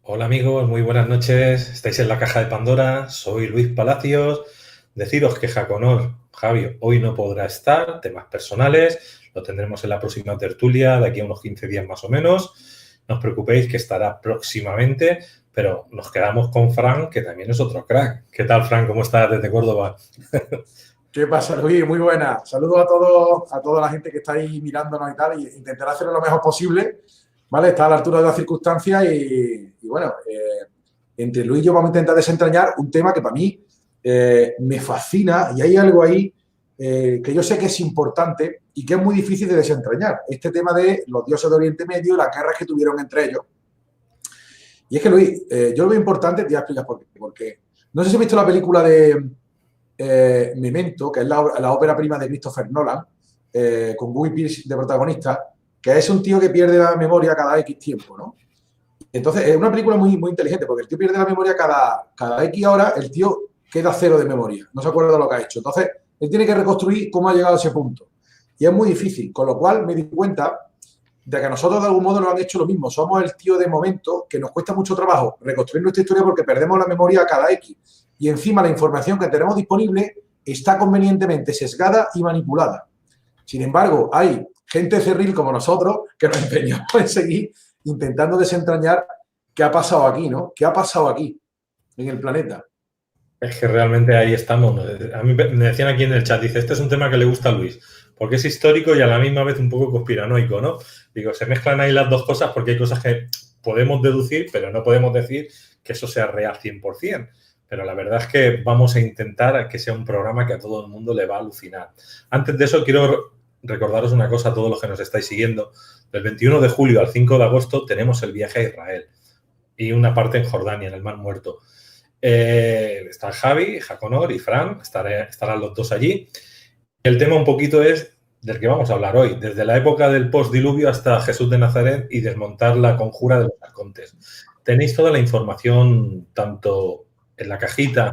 Hola amigos, muy buenas noches. Estáis en la caja de Pandora. Soy Luis Palacios. Deciros que Jaconor, Javi, hoy no podrá estar, temas personales. Lo tendremos en la próxima tertulia, de aquí a unos 15 días más o menos. No os preocupéis que estará próximamente, pero nos quedamos con Fran, que también es otro crack. ¿Qué tal, Fran? ¿Cómo estás desde Córdoba? ¿Qué pasa, Luis? Muy buena. Saludos a todos, a toda la gente que está ahí mirándonos y tal, y intentar hacerlo lo mejor posible, ¿vale? Está a la altura de las circunstancias y bueno, entre Luis y yo vamos a intentar desentrañar un tema que para mí me fascina y hay algo ahí que yo sé que es importante y que es muy difícil de desentrañar. Este tema de los dioses de Oriente Medio y las guerras que tuvieron entre ellos. Y es que, Luis, yo lo veo importante, te voy a explicar por qué. Porque no sé si has visto la película de Memento, que es la ópera prima de Christopher Nolan, con Guy Pearce de protagonista, que es un tío que pierde la memoria cada X tiempo, ¿no? Entonces, es una película muy, muy inteligente, porque el tío pierde la memoria cada X horas, el tío queda cero de memoria, no se acuerda de lo que ha hecho. Entonces, él tiene que reconstruir cómo ha llegado a ese punto. Y es muy difícil, con lo cual me di cuenta de que a nosotros de algún modo nos han hecho lo mismo. Somos el tío de momento que nos cuesta mucho trabajo reconstruir nuestra historia porque perdemos la memoria a cada X. Y encima la información que tenemos disponible está convenientemente sesgada y manipulada. Sin embargo, hay gente cerril como nosotros que nos empeñamos en seguir intentando desentrañar qué ha pasado aquí, ¿no? ¿Qué ha pasado aquí en el planeta? Es que realmente ahí estamos. A mí me decían aquí en el chat, dice, este es un tema que le gusta a Luis, porque es histórico y a la misma vez un poco conspiranoico, ¿no? Digo, se mezclan ahí las dos cosas porque hay cosas que podemos deducir, pero no podemos decir que eso sea real 100%. Pero la verdad es que vamos a intentar que sea un programa que a todo el mundo le va a alucinar. Antes de eso, quiero recordaros una cosa a todos los que nos estáis siguiendo. Del 21 de julio al 5 de agosto tenemos el viaje a Israel y una parte en Jordania, en el Mar Muerto. Está Javi, Jaconor y Fran, estarán los dos allí. El tema un poquito es del que vamos a hablar hoy, desde la época del postdiluvio hasta Jesús de Nazaret y desmontar la conjura de los arcontes. Tenéis toda la información tanto en la cajita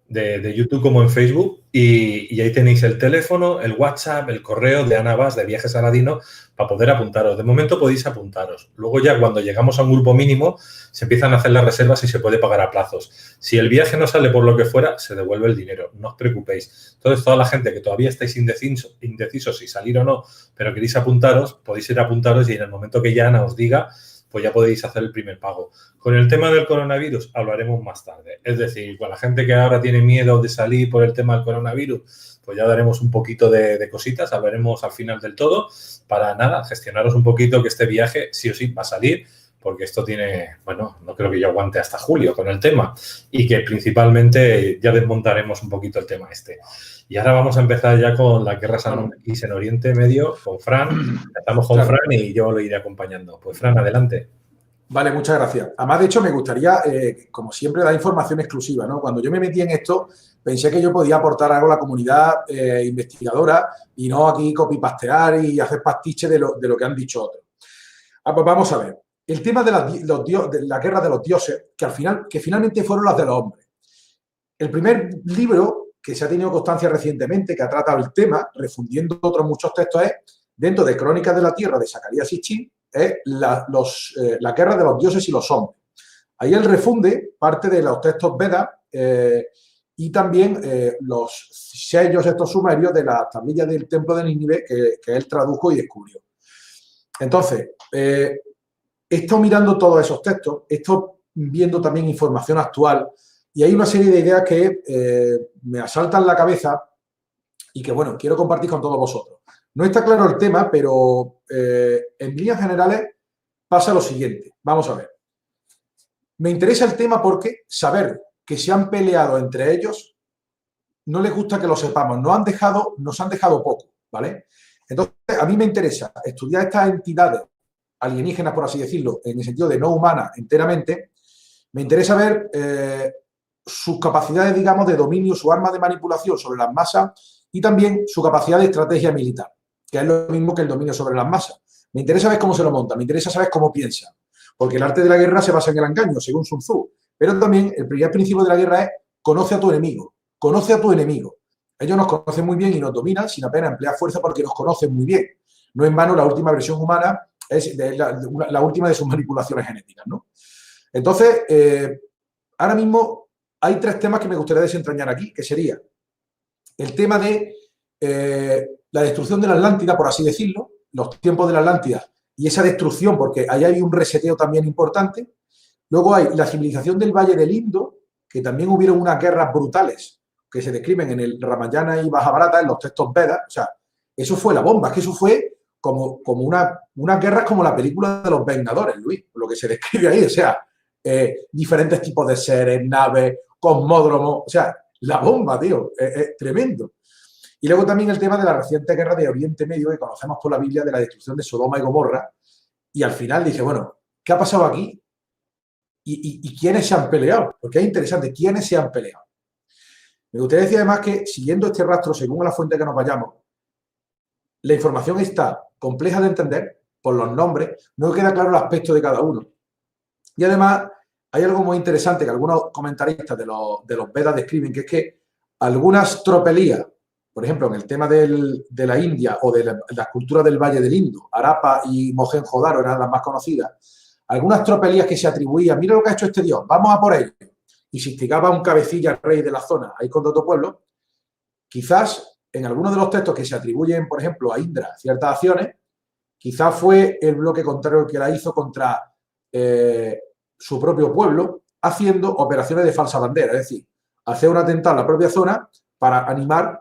de YouTube como en Facebook y ahí tenéis el teléfono, el WhatsApp, el correo de Ana Vaz de Viajes Aladino para poder apuntaros. De momento podéis apuntaros. Luego ya cuando llegamos a un grupo mínimo se empiezan a hacer las reservas y se puede pagar a plazos. Si el viaje no sale por lo que fuera, se devuelve el dinero. No os preocupéis. Entonces, toda la gente que todavía estáis indecisos si salir o no, pero queréis apuntaros, podéis ir a apuntaros y en el momento que ya Ana os diga, pues ya podéis hacer el primer pago. Con el tema del coronavirus hablaremos más tarde. Es decir, con la gente que ahora tiene miedo de salir por el tema del coronavirus, pues ya daremos un poquito de cositas, hablaremos al final del todo, para nada, gestionaros un poquito que este viaje sí o sí va a salir, porque esto tiene, bueno, no creo que yo aguante hasta julio con el tema, y que principalmente ya desmontaremos un poquito el tema este. Y ahora vamos a empezar ya con las guerras X en Oriente Medio, con Fran. Estamos con Claro. Fran y yo lo iré acompañando. Pues Fran, adelante. Vale, muchas gracias. Además, de hecho, me gustaría, como siempre, dar información exclusiva, ¿no? Cuando yo me metí en esto, pensé que yo podía aportar algo a la comunidad investigadora y no aquí copy-pastear y hacer pastiche de lo que han dicho otros. Pues vamos a ver. El tema de la guerra de los dioses, que finalmente fueron las de los hombres. El primer libro que se ha tenido constancia recientemente, que ha tratado el tema, refundiendo otros muchos textos, es dentro de Crónicas de la Tierra de Zacarías Sitchin, es la guerra de los dioses y los hombres. Ahí él refunde parte de los textos Vedas y también los sellos estos sumerios de las tablillas del templo de Nínive que él tradujo y descubrió. Entonces, he estado mirando todos esos textos, he estado viendo también información actual y hay una serie de ideas que me asaltan la cabeza y que, bueno, quiero compartir con todos vosotros. No está claro el tema, pero en líneas generales pasa lo siguiente. Vamos a ver. Me interesa el tema porque saber que se han peleado entre ellos no les gusta que lo sepamos. Nos han dejado poco, ¿vale? Entonces, a mí me interesa estudiar estas entidades alienígenas, por así decirlo, en el sentido de no humanas enteramente. Me interesa ver sus capacidades, digamos, de dominio, su arma de manipulación sobre las masas y también su capacidad de estrategia militar, que es lo mismo que el dominio sobre las masas. Me interesa ver cómo se lo monta, me interesa saber cómo piensa, porque el arte de la guerra se basa en el engaño, según Sun Tzu. Pero también el primer principio de la guerra es conoce a tu enemigo, conoce a tu enemigo. Ellos nos conocen muy bien y nos dominan sin apenas emplear fuerza porque nos conocen muy bien. No en vano la última versión humana es la última de sus manipulaciones genéticas, ¿no? Entonces, ahora mismo hay 3 temas que me gustaría desentrañar aquí, que sería el tema de la destrucción de la Atlántida, por así decirlo, los tiempos de la Atlántida y esa destrucción, porque ahí hay un reseteo también importante. Luego hay la civilización del Valle del Indo, que también hubieron unas guerras brutales que se describen en el Ramayana y Mahabharata, en los textos Vedas. O sea, eso fue la bomba, es que eso fue como unas guerras como la película de los Vengadores, Luis, lo que se describe ahí. O sea, diferentes tipos de seres, naves, cosmódromos, o sea, la bomba, tío, es tremendo. Y luego también el tema de la reciente guerra de Oriente Medio, que conocemos por la Biblia, de la destrucción de Sodoma y Gomorra, y al final dije, bueno, ¿qué ha pasado aquí? ¿Y quiénes se han peleado? Porque es interesante, ¿quiénes se han peleado? Me gustaría decir además que, siguiendo este rastro, según la fuente que nos vayamos, la información está compleja de entender por los nombres, no queda claro el aspecto de cada uno. Y además, hay algo muy interesante que algunos comentaristas de los Vedas describen, que es que algunas tropelías, por ejemplo, en el tema de la India o de las culturas del Valle del Indo, Harappa y Mohenjo-Daro eran las más conocidas, algunas tropelías que se atribuían, mira lo que ha hecho este dios, vamos a por ello, y se instigaba un cabecilla rey de la zona, ahí con otro pueblo, quizás en algunos de los textos que se atribuyen, por ejemplo, a Indra ciertas acciones, quizás fue el bloque contrario que la hizo contra su propio pueblo, haciendo operaciones de falsa bandera, es decir, hacer un atentado en la propia zona para animar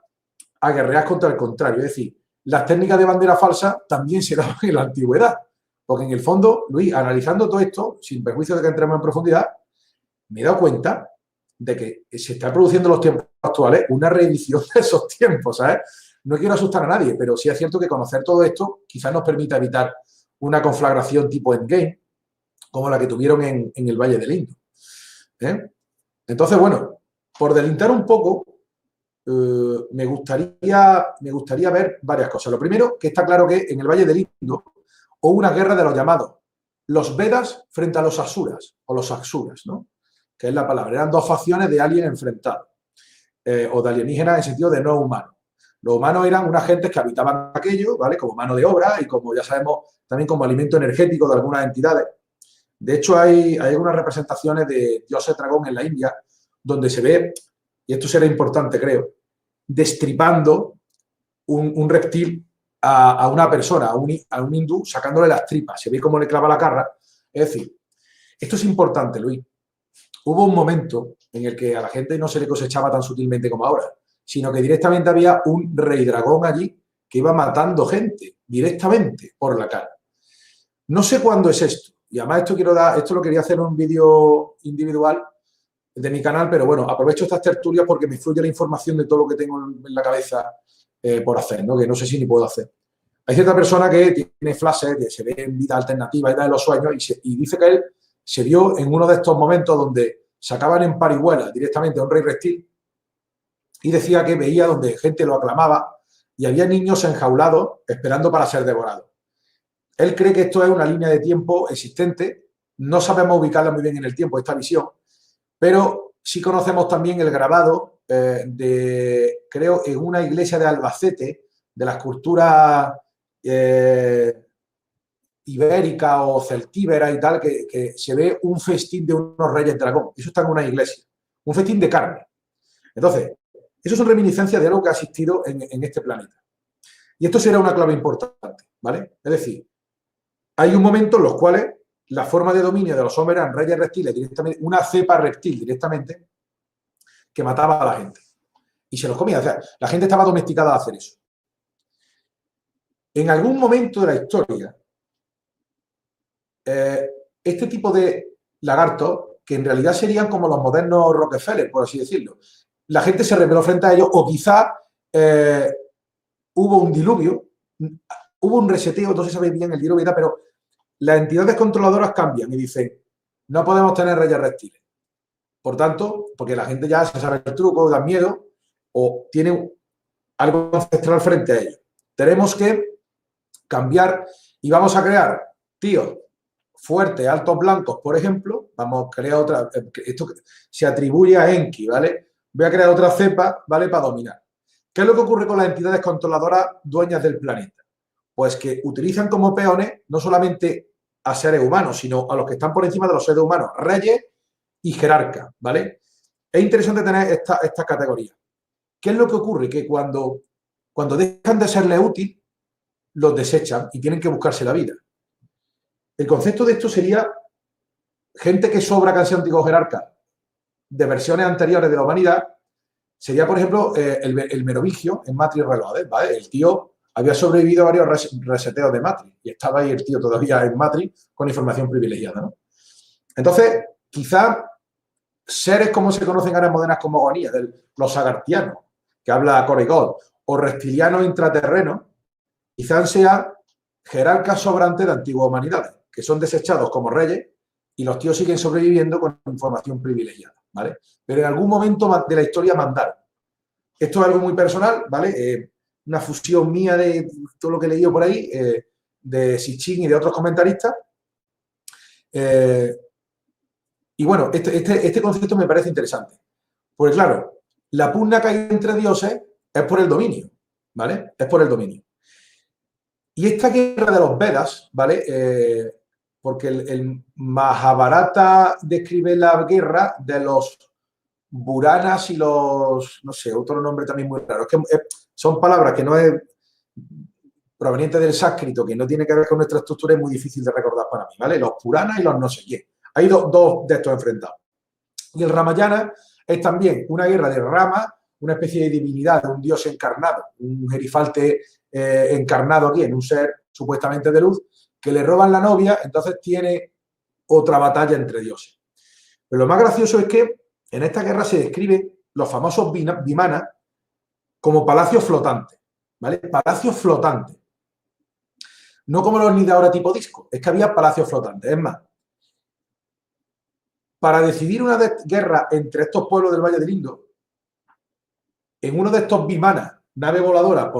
a guerrear contra el contrario. Es decir, las técnicas de bandera falsa también se daban en la antigüedad, porque en el fondo, Luis, analizando todo esto, sin perjuicio de que entremos en profundidad, me he dado cuenta de que se está produciendo en los tiempos actuales una reedición de esos tiempos, ¿sabes? No quiero asustar a nadie, pero sí es cierto que conocer todo esto quizás nos permita evitar una conflagración tipo Endgame, como la que tuvieron en el Valle del Indo. Entonces, bueno, por delintar un poco, me gustaría ver varias cosas. Lo primero, que está claro que en el Valle del Indo hubo una guerra de los llamados los Vedas frente a los Asuras, o los Aksuras, ¿no? Que es la palabra. Eran 2 facciones de alien enfrentados, o de alienígenas en sentido de no humanos. Los humanos eran unas gentes que habitaban aquello, ¿vale? Como mano de obra y como ya sabemos, también como alimento energético de algunas entidades. De hecho, hay algunas representaciones de dioses dragón en la India donde se ve, y esto será importante, creo, destripando un reptil a una persona, a un hindú, sacándole las tripas. Se ve cómo le clava la cara. Es decir, esto es importante, Luis. Hubo un momento en el que a la gente no se le cosechaba tan sutilmente como ahora, sino que directamente había un rey dragón allí que iba matando gente directamente por la cara. No sé cuándo es esto. Y además esto lo quería hacer en un vídeo individual de mi canal, pero bueno, aprovecho estas tertulias porque me fluye la información de todo lo que tengo en la cabeza por hacer, ¿no? Que no sé si ni puedo hacer. Hay cierta persona que tiene flashes, que se ve en vida alternativa y da de los sueños y dice que él se vio en uno de estos momentos donde sacaban en parihuela directamente a un rey reptil y decía que veía donde gente lo aclamaba y había niños enjaulados esperando para ser devorados. Él cree que esto es una línea de tiempo existente, no sabemos ubicarla muy bien en el tiempo, esta visión, pero sí conocemos también el grabado creo, en una iglesia de Albacete, de las culturas ibérica o celtíbera y tal, que se ve un festín de unos reyes dragón. Eso está en una iglesia, un festín de carne. Entonces, eso son reminiscencias de algo que ha existido en este planeta. Y esto será una clave importante, ¿vale? Es decir, hay un momento en los cuales la forma de dominio de los hombres eran reyes reptiles directamente, una cepa reptil directamente, que mataba a la gente. Y se los comía. O sea, la gente estaba domesticada a hacer eso. En algún momento de la historia, este tipo de lagartos, que en realidad serían como los modernos Rockefeller, por así decirlo, la gente se rebeló frente a ellos, o quizá hubo un diluvio, hubo un reseteo, no se sabe bien el diluvio, pero las entidades controladoras cambian y dicen, no podemos tener reyes reptiles. Por tanto, porque la gente ya se sabe el truco, da miedo, o tiene algo ancestral frente a ellos. Tenemos que cambiar y vamos a crear tíos fuertes, altos, blancos, por ejemplo. Vamos a crear otra, esto se atribuye a Enki, ¿vale? Voy a crear otra cepa, ¿vale? Para dominar. ¿Qué es lo que ocurre con las entidades controladoras dueñas del planeta? Pues que utilizan como peones no solamente a seres humanos, sino a los que están por encima de los seres humanos, reyes y jerarcas, ¿vale? Es interesante tener esta categoría. ¿Qué es lo que ocurre? Que cuando dejan de serles útil, los desechan y tienen que buscarse la vida. El concepto de esto sería gente que sobra, que han sido antiguos jerarcas de versiones anteriores de la humanidad. Sería, por ejemplo, el Merovingio en Matrix Reloaded, ¿vale? El tío había sobrevivido a varios reseteos de Matrix y estaba ahí el tío todavía en Matrix con información privilegiada, ¿no? Entonces, quizá seres como se conocen ahora en modernas cosmogonías, los sagartianos, que habla Corey-God, o reptilianos intraterrenos, quizás sean jerarcas sobrantes de antiguas humanidades, que son desechados como reyes y los tíos siguen sobreviviendo con información privilegiada, ¿vale? Pero en algún momento de la historia mandaron. Esto es algo muy personal, ¿vale? Una fusión mía de todo lo que he leído por ahí, de Sitchin y de otros comentaristas. Y bueno, este concepto me parece interesante. Porque claro, la pugna que hay entre dioses es por el dominio, ¿vale? Es por el dominio. Y esta guerra de los Vedas, ¿vale? Porque el Mahabharata describe la guerra de los Buranas y los, no sé, otro nombre también muy raro. Es que son palabras que no es proveniente del sánscrito, que no tiene que ver con nuestra estructura, es muy difícil de recordar para mí, ¿vale? Los Puranas y los no sé quién. Hay dos de estos enfrentados. Y el Ramayana es también una guerra de Rama, una especie de divinidad, de un dios encarnado, un gerifalte encarnado aquí en un ser supuestamente de luz, que le roban la novia, entonces tiene otra batalla entre dioses. Pero lo más gracioso es que en esta guerra se describen los famosos vimanas como palacios flotantes, ¿vale? Palacios flotantes. No como los de ahora tipo disco, es que había palacios flotantes. Es más, para decidir una guerra entre estos pueblos del Valle del Indo, en uno de estos vimanas, nave voladora,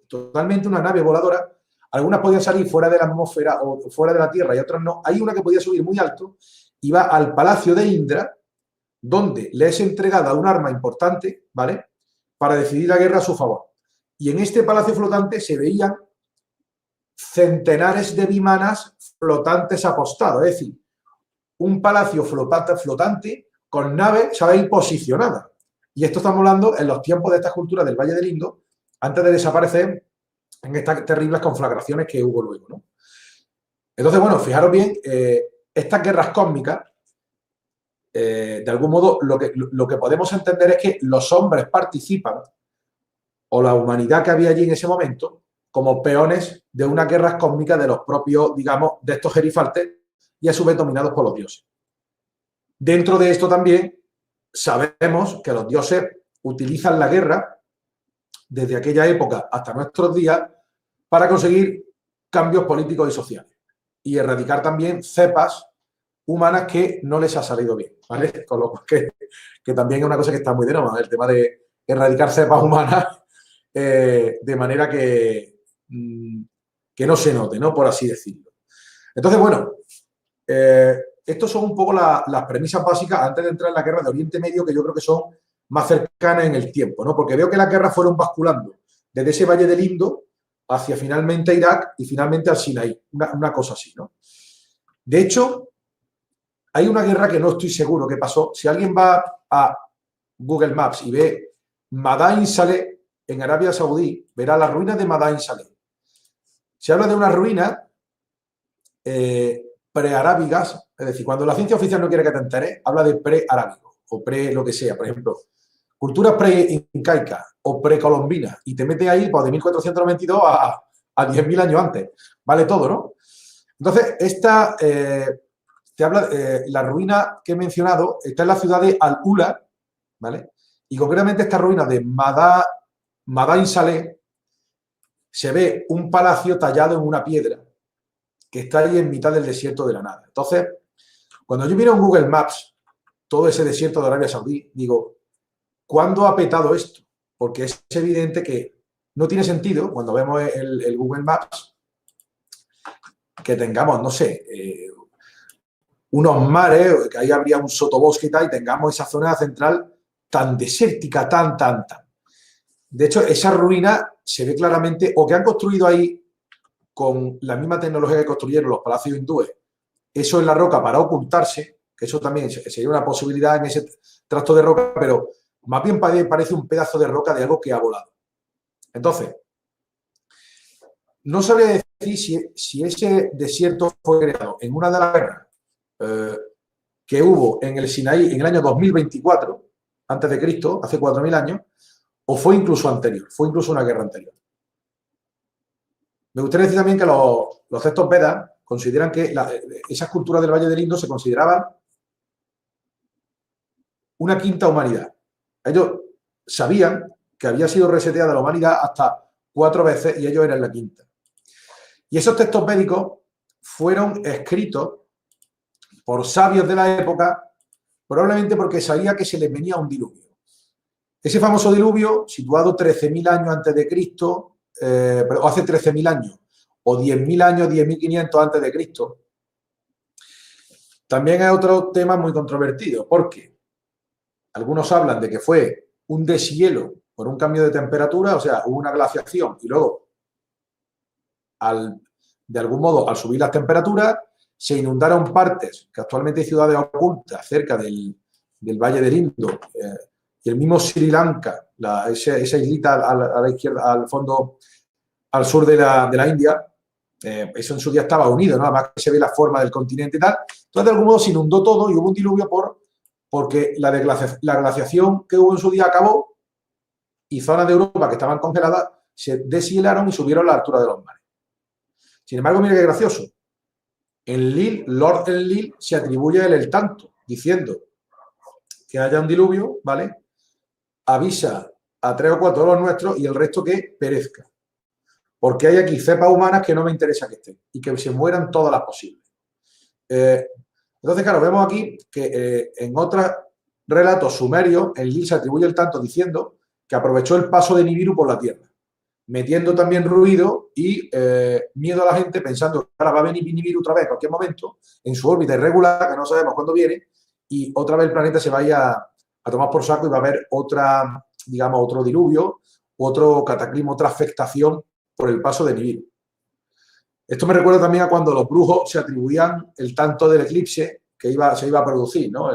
totalmente una nave voladora, algunas podían salir fuera de la atmósfera o fuera de la Tierra y otras no. Hay una que podía subir muy alto y va al palacio de Indra, donde le es entregada un arma importante, ¿vale?, para decidir la guerra a su favor. Y en este palacio flotante se veían centenares de vimanas flotantes apostados, es decir, un palacio flotante con naves, ¿sabéis?, posicionadas. Y esto estamos hablando en los tiempos de estas culturas del Valle del Indo, antes de desaparecer en estas terribles conflagraciones que hubo luego, ¿no? Entonces, bueno, fijaros bien, estas guerras cósmicas, de algún modo, lo que podemos entender es que los hombres participan, o la humanidad que había allí en ese momento, como peones de unas guerras cósmicas de los propios, digamos, de estos gerifaltes y a su vez dominados por los dioses. Dentro de esto también sabemos que los dioses utilizan la guerra desde aquella época hasta nuestros días para conseguir cambios políticos y sociales y erradicar también cepas humanas que no les ha salido bien, ¿vale? Con lo cual que también es una cosa que está muy de moda, el tema de erradicar cepas humanas de manera que no se note, ¿no?, por así decirlo. Entonces, bueno, estos son un poco las premisas básicas antes de entrar en la guerra de Oriente Medio, que yo creo que son más cercanas en el tiempo, ¿no? Porque veo que las guerras fueron basculando desde ese Valle del Indo hacia finalmente Irak y finalmente al Sinaí, una cosa así, ¿no? De hecho, hay una guerra que no estoy seguro que pasó. Si alguien va a Google Maps y ve Madain Saleh en Arabia Saudí, verá las ruinas de Madain Saleh. Se habla de unas ruinas prearábigas, es decir, cuando la ciencia oficial no quiere que te enteres, habla de prearábigo o pre lo que sea, por ejemplo, culturas pre-incaica o precolombinas, y te mete ahí pues, de 1492 a 10.000 años antes. Vale todo, ¿no? Entonces, esta, te habla, la ruina que he mencionado está en la ciudad de Al-Ula, ¿vale? Y concretamente esta ruina de Madain Saleh se ve un palacio tallado en una piedra que está ahí en mitad del desierto de la nada. Entonces, cuando yo miro en Google Maps todo ese desierto de Arabia Saudí, digo, ¿cuándo ha petado esto? Porque es evidente que no tiene sentido, cuando vemos el Google Maps, que tengamos, no sé, unos mares, que ahí habría un sotobosque y tal, y tengamos esa zona central tan desértica, tan. De hecho, esa ruina se ve claramente, o que han construido ahí con la misma tecnología que construyeron los palacios hindúes eso en la roca para ocultarse, que eso también sería una posibilidad en ese tracto de roca, pero más bien parece un pedazo de roca de algo que ha volado. Entonces, no sabría decir si ese desierto fue creado en una de las guerras que hubo en el Sinaí en el año 2024, antes de Cristo, hace 4.000 años, o fue incluso anterior, fue incluso una guerra anterior. Me gustaría decir también que los textos Vedas consideran que esas culturas del Valle del Indo se consideraban una quinta humanidad. Ellos sabían que había sido reseteada la humanidad hasta 4 veces y ellos eran la quinta. Y esos textos védicos fueron escritos por sabios de la época, probablemente porque sabía que se les venía un diluvio. Ese famoso diluvio, situado 13.000 años antes de Cristo, pero hace 13.000 años, o 10.000 años, 10.500 antes de Cristo, también es otro tema muy controvertido, porque algunos hablan de que fue un deshielo por un cambio de temperatura, o sea, hubo una glaciación y luego, de algún modo, al subir las temperaturas, se inundaron partes que actualmente hay ciudades ocultas cerca del Valle del Indo y el mismo Sri Lanka, esa islita a la izquierda, al fondo, al sur de la India. Eso en su día estaba unido, ¿no? Además que se ve la forma del continente y tal. Entonces, de algún modo, se inundó todo y hubo un diluvio porque la glaciación que hubo en su día acabó y zonas de Europa que estaban congeladas se deshielaron y subieron a la altura de los mares. Sin embargo, mira qué gracioso. Lord Enlil se atribuye el tanto, diciendo que haya un diluvio, ¿vale? Avisa a 3 o 4 de los nuestros y el resto que perezca. Porque hay aquí cepas humanas que no me interesa que estén y que se mueran todas las posibles. Entonces, claro, vemos aquí que en otros relatos sumerios, Enlil se atribuye el tanto diciendo que aprovechó el paso de Nibiru por la Tierra, metiendo también ruido y miedo a la gente, pensando que ahora va a venir Nibiru otra vez en cualquier momento, en su órbita irregular, que no sabemos cuándo viene, y otra vez el planeta se vaya a tomar por saco y va a haber otra, digamos, otro diluvio, otro cataclismo, otra afectación por el paso de Nibiru. Esto me recuerda también a cuando los brujos se atribuían el tanto del eclipse que se iba a producir, ¿no?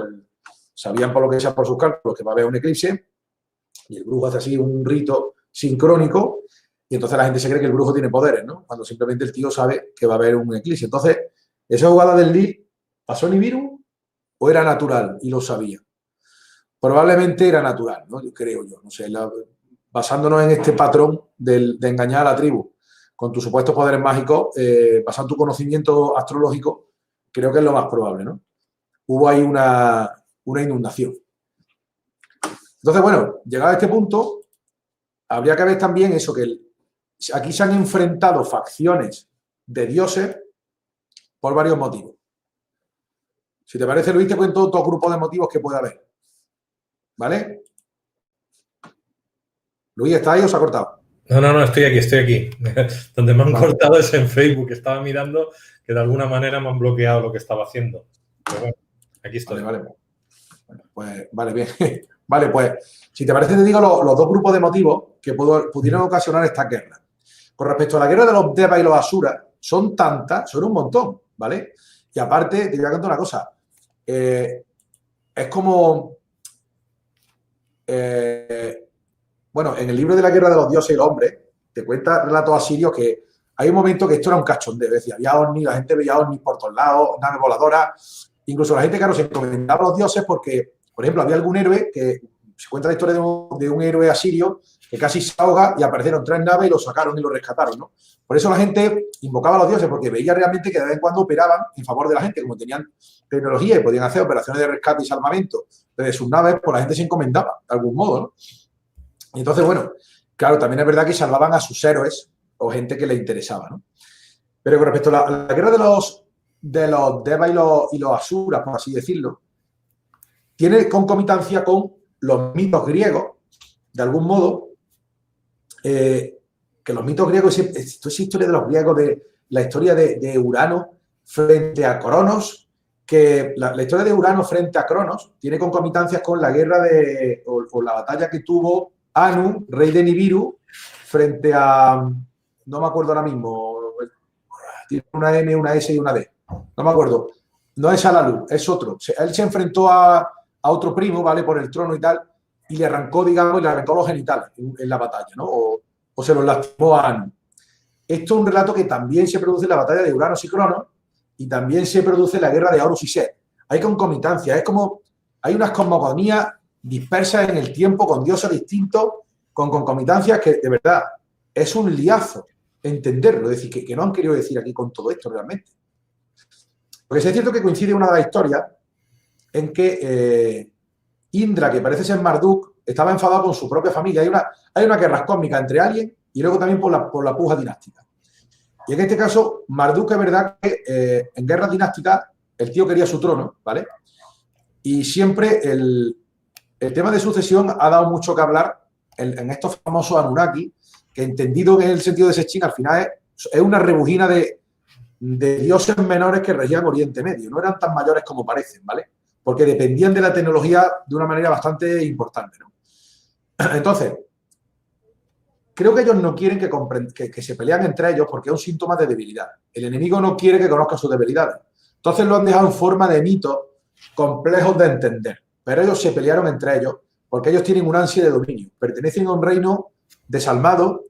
Sabían por lo que sea por sus cálculos que va a haber un eclipse y el brujo hace así un rito sincrónico y entonces la gente se cree que el brujo tiene poderes, ¿no? Cuando simplemente el tío sabe que va a haber un eclipse. Entonces, esa jugada del Enlil, ¿pasó Nibiru o era natural y lo sabía? Probablemente era natural, ¿no? Creo yo, no sé, basándonos en este patrón de engañar a la tribu con tus supuestos poderes mágicos, basando tu conocimiento astrológico, creo que es lo más probable, ¿no? Hubo ahí una inundación. Entonces, bueno, llegado a este punto, habría que ver también eso, que aquí se han enfrentado facciones de dioses por varios motivos. Si te parece, Luis, te cuento todo grupo de motivos que puede haber. ¿Vale? Luis, ¿está ahí o se ha cortado? No, estoy aquí. Donde me han cortado es en Facebook. Estaba mirando que de alguna manera me han bloqueado lo que estaba haciendo. Pero bueno, aquí estoy. Vale. Bueno, pues, vale, bien. Vale, pues, si te parece, te digo los 2 grupos de motivos que pudieron ocasionar esta guerra. Con respecto a la guerra de los Devas y los Asuras, son tantas, son un montón, ¿vale? Y aparte, te voy a contar una cosa. Es como... bueno, en el libro de la guerra de los dioses y el hombre, te cuenta relatos asirios que hay un momento que esto era un cachondeo. Es decir, había ovnis, la gente veía ovnis por todos lados, naves voladoras. Incluso la gente, claro, se encomendaba a los dioses porque, por ejemplo, había algún héroe que se cuenta la historia de un héroe asirio que casi se ahoga y aparecieron 3 naves y lo sacaron y lo rescataron, ¿no? Por eso la gente invocaba a los dioses, porque veía realmente que de vez en cuando operaban en favor de la gente, como tenían tecnología y podían hacer operaciones de rescate y salvamento desde sus naves, pues la gente se encomendaba de algún modo, ¿no? Y entonces, bueno, claro, también es verdad que salvaban a sus héroes o gente que les interesaba, ¿no? Pero con respecto a la guerra de los Devas y los Asuras, por así decirlo, tiene concomitancia con los mitos griegos, de algún modo, que los mitos griegos, esto es historia de los griegos, de la historia de Urano frente a Cronos, que la historia de Urano frente a Cronos tiene concomitancias con la guerra o la batalla que tuvo Anu, rey de Nibiru, frente a, no me acuerdo ahora mismo, tiene una M, una S y una D, no me acuerdo, No es Alalú, es otro. Él se enfrentó a otro primo, ¿vale? Por el trono y tal, y le arrancó, digamos, le arrancó los genitales en la batalla, ¿no? O se los lastimó a Anu. Esto es un relato que también se produce en la batalla de Uranos y Cronos y también se produce en la guerra de Horus y Set. Hay concomitancia, es como hay unas cosmogonías dispersas en el tiempo con dioses distintos, con concomitancias que de verdad es un liazo entenderlo, es decir, que no han querido decir aquí con todo esto realmente. Porque sí es cierto que coincide una de las historias en que Indra, que parece ser Marduk, estaba enfadado con su propia familia. Hay una guerra cósmica entre aliens y luego también por la puja dinástica. Y en este caso, Marduk es verdad que en guerras dinásticas el tío quería su trono, ¿vale? Y siempre el tema de sucesión ha dado mucho que hablar en estos famosos Anunnaki, que entendido en el sentido de Sechín, al final es una rebujina de dioses menores que regían Oriente Medio. No eran tan mayores como parecen, ¿vale? Porque dependían de la tecnología de una manera bastante importante, ¿no? Entonces, creo que ellos no quieren que se pelean entre ellos porque es un síntoma de debilidad. El enemigo no quiere que conozca sus debilidades. Entonces lo han dejado en forma de mitos complejos de entender. Pero ellos se pelearon entre ellos porque ellos tienen un ansia de dominio. Pertenecen a un reino desalmado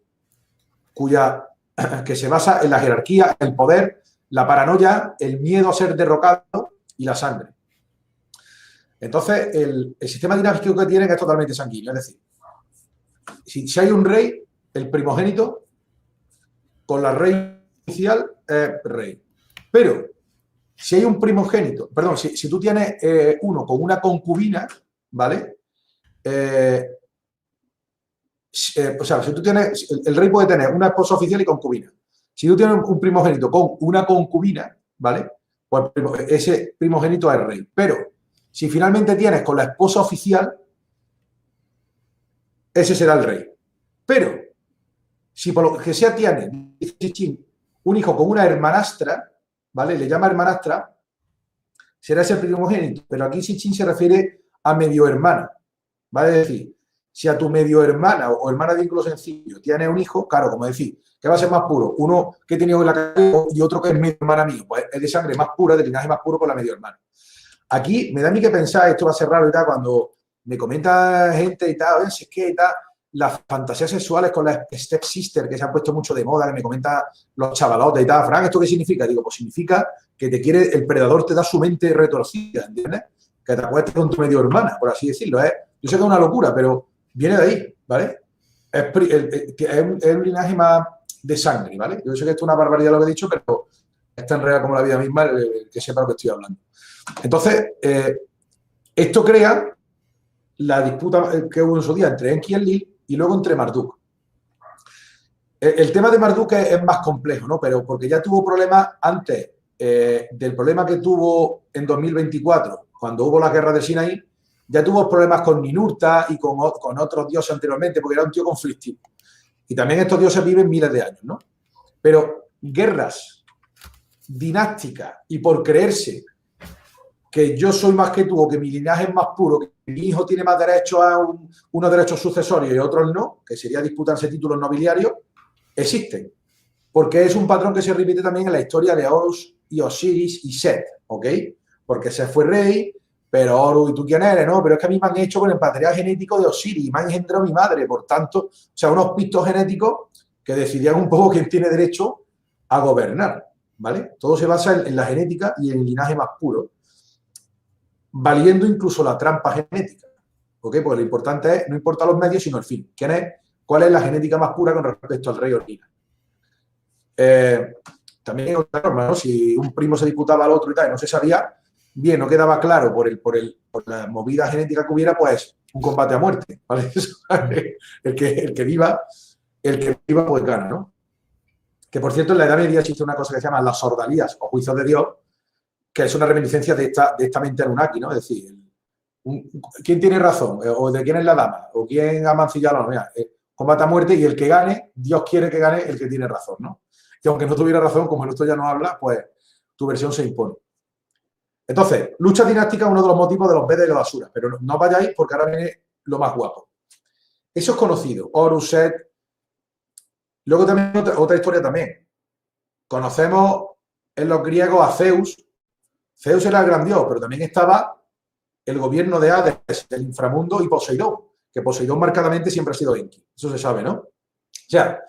que se basa en la jerarquía, el poder, la paranoia, el miedo a ser derrocado y la sangre. Entonces, el sistema dinámico que tienen es totalmente sanguíneo. Es decir, si hay un rey, el primogénito, con la reina oficial, es rey. Pero, si hay un primogénito, perdón, si tú tienes uno con una concubina, ¿vale? O sea, si tú tienes, el rey puede tener una esposa oficial y concubina. Si tú tienes un primogénito con una concubina, ¿vale? Pues ese primogénito es rey. Pero, si finalmente tienes con la esposa oficial, ese será el rey. Pero, si por lo que sea tiene un hijo con una hermanastra, ¿vale? Le llama hermanastra, será ese primogénito. Pero aquí Sitchin se refiere a medio hermana. ¿Vale? Es decir, si a tu medio hermana o hermana de vínculo sencillo tienes un hijo, claro, como decir, ¿qué va a ser más puro? Uno que tiene en la calle y otro que es medio hermana mío. Pues es de sangre más pura, de linaje más puro con la medio hermana. Aquí me da a mí que pensar, esto va a ser raro y tal, cuando me comenta gente y tal, si es que y tal, las fantasías sexuales con la stepsister que se han puesto mucho de moda, que me comenta los chavalotes y tal, Frank, ¿esto qué significa? Digo, pues significa que te quiere, el predador te da su mente retorcida, ¿entiendes? Que te acuestes con tu medio hermana, por así decirlo. Yo sé que es una locura, pero viene de ahí, ¿vale? Es un linaje más de sangre, ¿vale? Yo sé que esto es una barbaridad lo que he dicho, pero es tan real como la vida misma que sepa lo que estoy hablando. Entonces, esto crea la disputa que hubo en su día entre Enki y Enlil y luego entre Marduk. El tema de Marduk es más complejo, ¿no? Pero porque ya tuvo problemas antes del problema que tuvo en 2024, cuando hubo la guerra de Sinaí, ya tuvo problemas con Ninurta y con otros dioses anteriormente, porque era un tío conflictivo. Y también estos dioses viven miles de años, ¿no? Pero guerras dinásticas y por creerse que yo soy más que tú o que mi linaje es más puro, que mi hijo tiene más derechos a unos derechos sucesorios y otros no, que sería disputarse títulos nobiliarios, existen. Porque es un patrón que se repite también en la historia de Horus y Osiris y Set, ¿ok? Porque Set fue rey, pero Horus, ¿y tú quién eres? No, pero es que a mí me han hecho con el material genético de Osiris, me ha engendrado mi madre, por tanto, o sea, unos pistos genéticos que decidían un poco quién tiene derecho a gobernar, ¿vale? Todo se basa en la genética y en el linaje más puro, valiendo incluso la trampa genética, ¿ok? Porque lo importante es, no importa los medios, sino el fin. ¿Cuál es la genética más pura con respecto al rey Orgina? También hay otra norma, ¿no? Si un primo se disputaba al otro y tal, y no se sabía, bien, no quedaba claro por la movida genética que hubiera, pues un combate a muerte, ¿vale? el que viva, pues gana, ¿no? Que por cierto, en la Edad Media existe una cosa que se llama las sordalías o juicios de Dios, que es una reminiscencia de esta mente Anunnaki, ¿no? Es decir, ¿quién tiene razón? ¿O de quién es la dama? ¿O quién ha mancillado? No, mira, combate a muerte y el que gane, Dios quiere que gane el que tiene razón, ¿no? Y aunque no tuviera razón, como en esto ya no habla, pues tu versión se impone. Entonces, lucha dinástica es uno de los motivos de los Vedas y la basura, pero no vayáis porque ahora viene lo más guapo. Eso es conocido, Horus, Set. Luego también otra historia también. Conocemos en los griegos a Zeus. Zeus era el gran dios, pero también estaba el gobierno de Hades, el inframundo, y Poseidón, que Poseidón marcadamente siempre ha sido Enki. Eso se sabe, ¿no? O sea,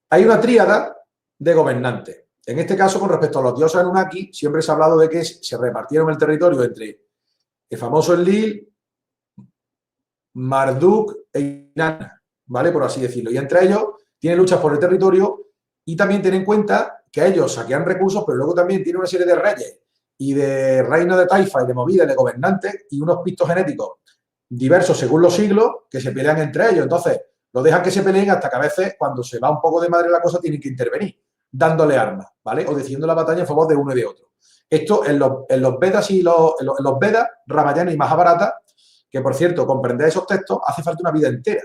hay una tríada de gobernantes. En este caso, con respecto a los dioses Anunnaki, siempre se ha hablado de que se repartieron el territorio entre el famoso Enlil, Marduk e Inanna, ¿vale? Por así decirlo. Y entre ellos tienen luchas por el territorio y también ten en cuenta que ellos saquean recursos, pero luego también tienen una serie de reyes y de reinos de taifa y de movidas de gobernantes y unos pictos genéticos diversos según los siglos que se pelean entre ellos. Entonces, lo dejan que se peleen hasta que a veces, cuando se va un poco de madre la cosa, tienen que intervenir, dándole armas, ¿vale? O decidiendo la batalla en favor de uno y de otro. Esto en los Vedas y en los Vedas, Ramayana y Mahabharata, que por cierto, comprender esos textos hace falta una vida entera.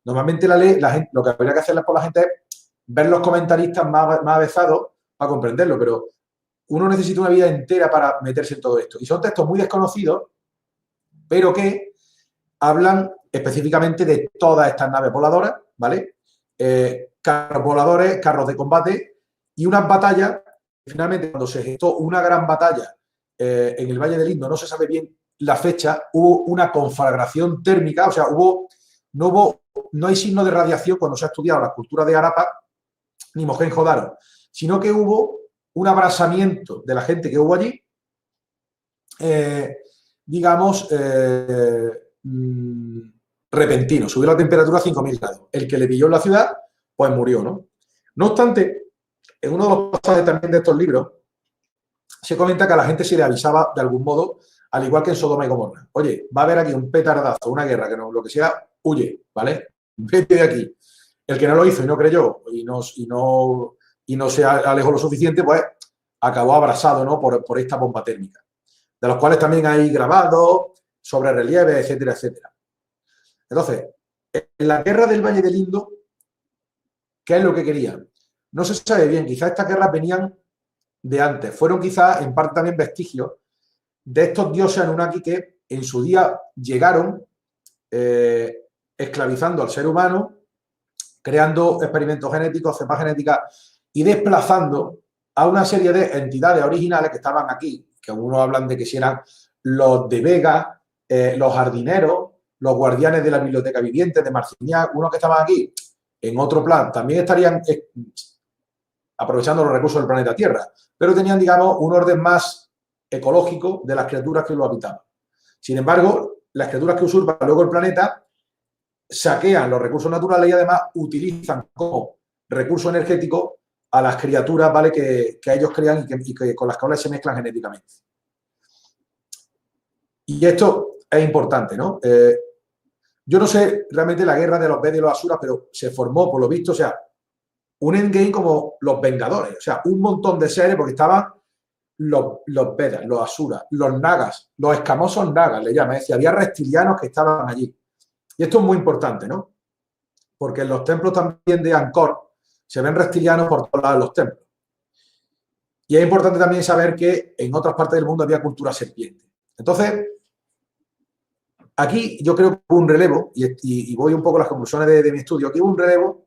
Normalmente la gente, lo que habría que hacerles por la gente es ver los comentaristas más avezados para comprenderlo, pero uno necesita una vida entera para meterse en todo esto. Y son textos muy desconocidos, pero que hablan específicamente de todas estas naves voladoras, ¿vale? Carros voladores, carros de combate y unas batallas. Finalmente, cuando se gestó una gran batalla en el Valle del Indo, no se sabe bien la fecha, hubo una conflagración térmica, o sea, no hay signo de radiación cuando se ha estudiado la cultura de Harappa ni Mohenjo-Daro, sino que hubo un abrasamiento de la gente que hubo allí, repentino, subió la temperatura a 5.000 grados. El que le pilló en la ciudad, pues murió, ¿no? No obstante, en uno de los pasajes también de estos libros, se comenta que a la gente se le avisaba de algún modo, al igual que en Sodoma y Gomorra. Oye, va a haber aquí un petardazo, una guerra, que no, lo que sea, huye, ¿vale? Vete de aquí. El que no lo hizo y no creyó y no se alejó lo suficiente, pues acabó abrasado, ¿no? por esta bomba térmica, de los cuales también hay grabados, sobre relieves, etcétera, etcétera. Entonces, en la guerra del Valle del Indo, ¿qué es lo que querían? No se sabe bien, quizás estas guerras venían de antes, fueron quizás en parte también vestigios de estos dioses Anunnaki que en su día llegaron esclavizando al ser humano, creando experimentos genéticos, cepas genéticas y desplazando a una serie de entidades originales que estaban aquí, que algunos hablan de que si eran los de Vega, los jardineros, los guardianes de la biblioteca viviente de Marcignac, unos que estaban aquí en otro plan, también estarían aprovechando los recursos del planeta Tierra, pero tenían, digamos, un orden más ecológico de las criaturas que lo habitaban. Sin embargo, las criaturas que usurpan luego el planeta saquean los recursos naturales y además utilizan como recurso energético a las criaturas, ¿vale? que ellos crean y que con las cuales se mezclan genéticamente. Y esto es importante, ¿no? Yo no sé realmente la guerra de los Vedas y los Asuras, pero se formó, por lo visto, o sea, un endgame como los Vengadores, o sea, un montón de seres, porque estaban los Vedas, los Asuras, los Nagas, los escamosos Nagas, le llaman, es decir, había reptilianos que estaban allí. Y esto es muy importante, ¿no? Porque en los templos también de Angkor se ven reptilianos por todos lados de los templos. Y es importante también saber que en otras partes del mundo había cultura serpiente. Entonces, aquí yo creo que hubo un relevo, y voy un poco a las conclusiones de mi estudio, aquí hubo un relevo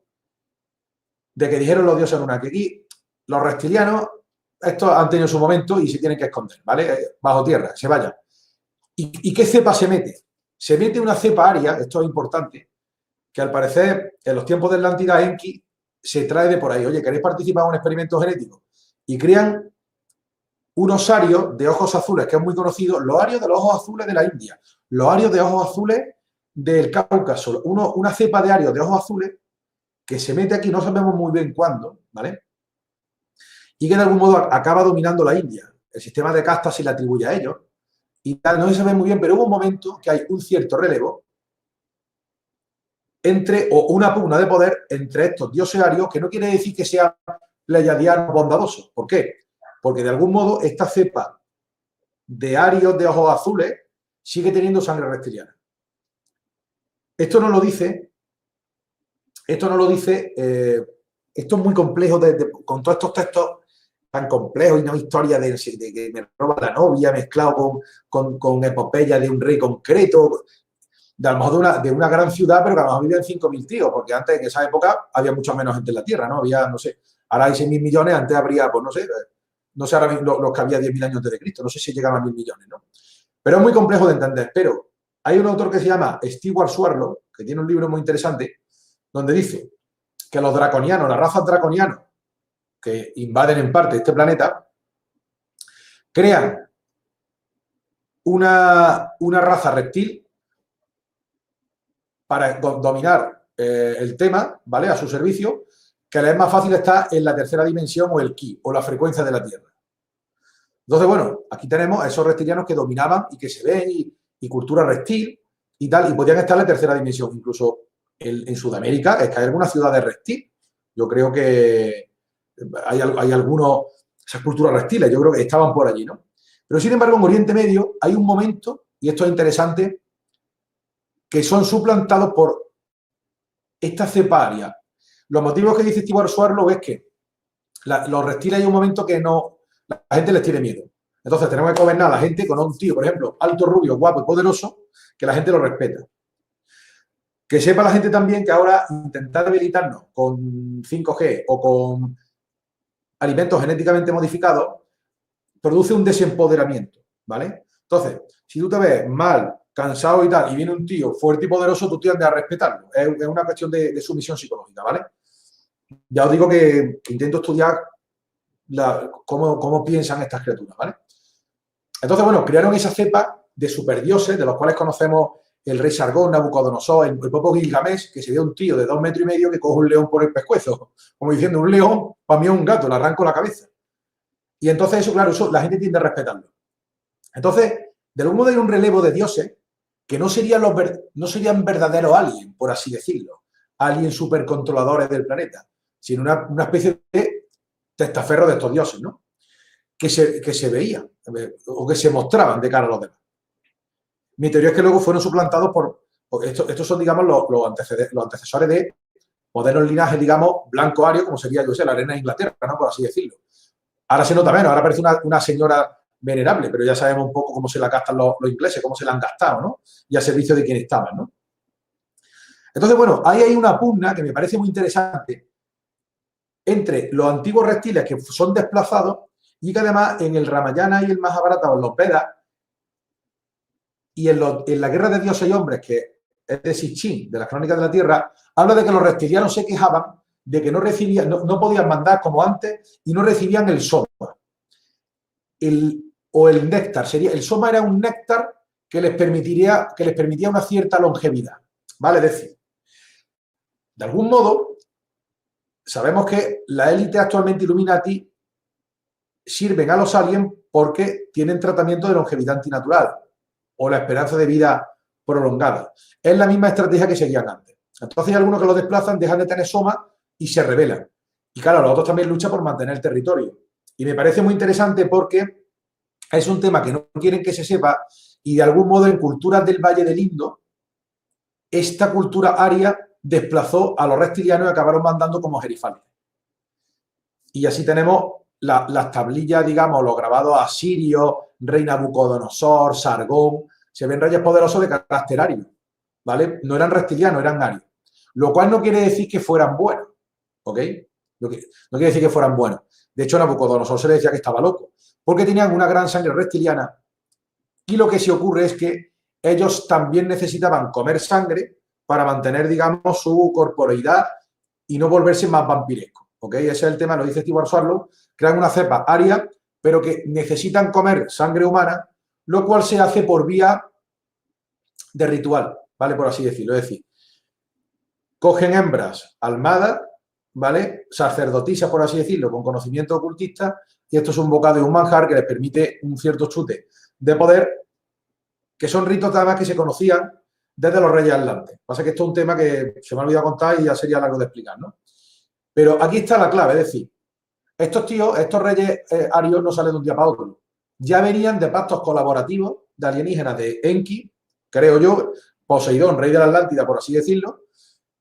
de que dijeron los dioses Anunnaki, aquí los reptilianos, estos han tenido su momento y se tienen que esconder, ¿vale? Bajo tierra, se vayan. ¿Y qué cepa se mete? Se mete una cepa aria, esto es importante, que al parecer en los tiempos de Atlántida, Enki se trae de por ahí. Oye, ¿queréis participar en un experimento genético? Y crean unos arios de ojos azules, que es muy conocido, los arios de los ojos azules de la India, los arios de ojos azules del Cáucaso, una cepa de arios de ojos azules que se mete aquí, no sabemos muy bien cuándo, ¿vale? Y que de algún modo acaba dominando la India. El sistema de castas se le atribuye a ellos. Y tal, no se sabe muy bien, pero hubo un momento que hay un cierto relevo o una pugna de poder entre estos dioses arios, que no quiere decir que sean pleiadianos bondadosos. ¿Por qué? Porque de algún modo esta cepa de arios de ojos azules sigue teniendo sangre reptiliana. Esto no lo dice, esto es muy complejo con todos estos textos tan complejos y no historia de que me roba la novia mezclado con epopeya de un rey concreto, de a lo mejor de una gran ciudad, pero que a lo mejor vivían 5.000 tíos, porque antes en esa época había mucha menos gente en la Tierra, ¿no? Había, no sé, ahora hay 6.000 millones, antes habría, pues no sé, no sé ahora mismo los que había 10.000 años antes de Cristo, no sé si llegaban a 1.000 millones, ¿no? Pero es muy complejo de entender. Pero hay un autor que se llama Stewart Swallow, que tiene un libro muy interesante, donde dice que los draconianos, las razas draconianas, que invaden en parte este planeta, crean una raza reptil para dominar el tema, ¿vale? A su servicio, que les es más fácil estar en la tercera dimensión o el ki, o la frecuencia de la Tierra. Entonces, bueno, aquí tenemos a esos reptilianos que dominaban y que se ven y cultura reptil y tal, y podían estar en la tercera dimensión. Incluso en Sudamérica es que hay algunas ciudades reptil. Yo creo que hay algunos, esas culturas reptiles, yo creo que estaban por allí, ¿no? Pero, sin embargo, en Oriente Medio hay un momento, y esto es interesante, que son suplantados por esta cepa aria. Los motivos que dice Stewart Swallow es que los reptiles hay un momento que no, la gente les tiene miedo. Entonces tenemos que gobernar a la gente con un tío, por ejemplo, alto, rubio, guapo y poderoso, que la gente lo respeta. Que sepa la gente también que ahora intentar debilitarnos con 5G o con alimentos genéticamente modificados produce un desempoderamiento, ¿vale? Entonces, si tú te ves mal, cansado y tal, y viene un tío fuerte y poderoso, tú tiendes a respetarlo. Es una cuestión de sumisión psicológica, ¿vale? Ya os digo que intento estudiar cómo piensan estas criaturas, ¿vale? Entonces, bueno, crearon esa cepa de superdioses, de los cuales conocemos el rey Sargón, Nabucodonosor, el propio Gilgamesh, que sería un tío de 2,5 metros que coge un león por el pescuezo, como diciendo, un león, para mí es un gato, le arranco la cabeza. Y entonces eso, claro, eso la gente tiende a respetarlo. Entonces, de algún modo hay un relevo de dioses que no serían verdaderos aliens, por así decirlo, aliens supercontroladores del planeta, sino una especie de testaferro de estos dioses, ¿no? Que se veían o que se mostraban de cara a los demás. Mi teoría es que luego fueron suplantados por estos son, digamos, los antecesores de modernos linajes, digamos, blanco-ario, como sería, yo sé, la reina de Inglaterra, ¿no? Por así decirlo. Ahora se nota menos, ahora parece una señora venerable, pero ya sabemos un poco cómo se la gastan los ingleses, cómo se la han gastado, ¿no? Y a servicio de quien estaban, ¿no? Entonces, bueno, ahí hay una pugna que me parece muy interesante entre los antiguos reptiles que son desplazados y que además en el Ramayana y el Mahabharata o en los Vedas y en la Guerra de Dioses y Hombres, que es de Sitchin, de las Crónicas de la Tierra, habla de que los reptilianos se quejaban de que no recibían, no podían mandar como antes y no recibían el soma. O el néctar. El soma era un néctar que les permitía una cierta longevidad. ¿Vale? Es decir, de algún modo, sabemos que la élite actualmente Illuminati sirven a los aliens porque tienen tratamiento de longevidad antinatural o la esperanza de vida prolongada. Es la misma estrategia que seguían antes. Entonces hay algunos que los desplazan, dejan de tener soma y se rebelan. Y claro, los otros también luchan por mantener el territorio. Y me parece muy interesante porque es un tema que no quieren que se sepa y de algún modo en culturas del Valle del Indo, esta cultura aria desplazó a los reptilianos y acabaron mandando como gerifaltes. Y así tenemos las tablillas, digamos, los grabados asirios, rey Nabucodonosor, Sargón, se ven reyes poderosos de carácter ario, ¿vale? No eran reptilianos, eran arios. Lo cual no quiere decir que fueran buenos, ¿ok? No quiere decir que fueran buenos. De hecho, a Nabucodonosor se le decía que estaba loco, porque tenían una gran sangre reptiliana y lo que se ocurre es que ellos también necesitaban comer sangre para mantener, digamos, su corporeidad y no volverse más vampirescos, ¿ok? Ese es el tema, lo dice Stewart Swallow, crean una cepa aria, pero que necesitan comer sangre humana, lo cual se hace por vía de ritual, ¿vale? Por así decirlo, es decir, cogen hembras almadas, ¿vale? Sacerdotisas, por así decirlo, con conocimiento ocultista, y esto es un bocado y un manjar que les permite un cierto chute de poder, que son ritos además que se conocían desde los reyes atlantes. Pasa que esto es un tema que se me ha olvidado contar y ya sería largo de explicar, ¿no? Pero aquí está la clave, es decir, estos tíos, estos reyes arios no salen de un día para otro. Ya venían de pactos colaborativos de alienígenas de Enki, creo yo, Poseidón, rey de la Atlántida, por así decirlo.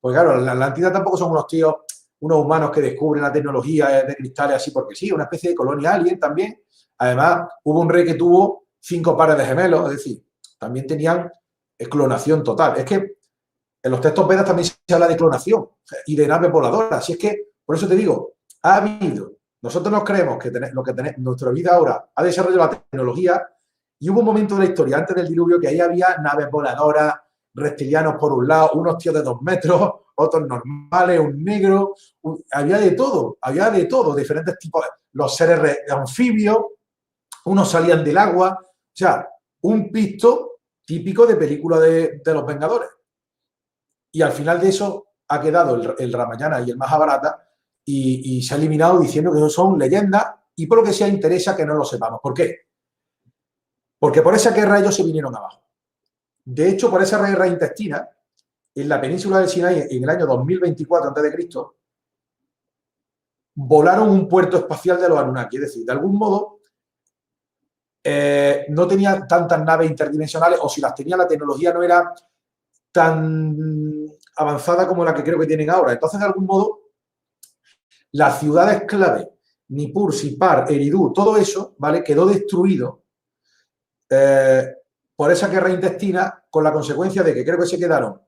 Pues claro, la Atlántida tampoco son unos tíos, unos humanos que descubren la tecnología de cristales así porque sí, una especie de colonia alien también. Además, hubo un rey que tuvo 5 pares de gemelos, es decir, también tenían clonación total. Es que en los textos Vedas también se habla de clonación y de naves voladoras. Así es que, por eso te digo, ha habido, Nosotros nos creemos que nuestra vida ahora ha desarrollado la tecnología y hubo un momento de la historia antes del diluvio que ahí había naves voladoras, reptilianos por un lado, unos tíos de 2 metros, otros normales, un negro, había de todo, diferentes tipos, los seres anfibios, unos salían del agua, o sea, un pisto típico de película de los Vengadores. Y al final de eso ha quedado el Ramayana y el Mahabharata y se ha eliminado diciendo que son leyendas y por lo que sea interesa que no lo sepamos. ¿Por qué? Porque por esa guerra ellos se vinieron abajo. De hecho, por esa guerra intestina, en la península del Sinaí, en el año 2024 a.C., volaron un puerto espacial de los Anunnaki. Es decir, de algún modo, no tenían tantas naves interdimensionales, o si las tenía, la tecnología no era tan avanzada como la que creo que tienen ahora. Entonces, de algún modo, las ciudades clave, Nippur, Sipar, Eridu, todo eso, ¿vale? Quedó destruido por esa guerra intestina, con la consecuencia de que creo que se quedaron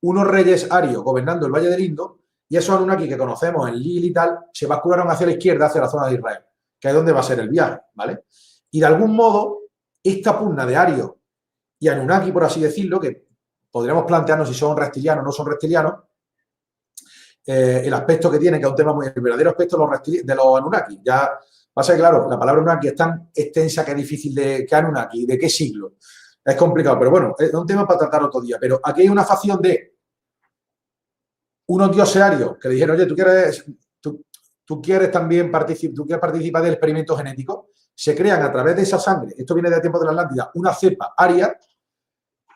unos reyes arios gobernando el Valle del Indo y esos Anunnaki que conocemos en Lil y tal, se bascularon hacia la izquierda, hacia la zona de Israel, que es donde va a ser el viaje, ¿vale? Y de algún modo, esta pugna de arios y Anunnaki, por así decirlo, que podríamos plantearnos si son reptilianos o no son reptilianos, el aspecto que tiene, que es un tema muy... El verdadero aspecto de los Anunnaki. Ya pasa que, claro, la palabra Anunnaki es tan extensa que es difícil de... ¿Qué Anunnaki? ¿De qué siglo? Es complicado, pero bueno, es un tema para tratar otro día. Pero aquí hay una facción de unos dioses arios que le dijeron, oye, tú quieres también participar del experimento genético. Se crean a través de esa sangre, esto viene de tiempos de la Atlántida, una cepa aria,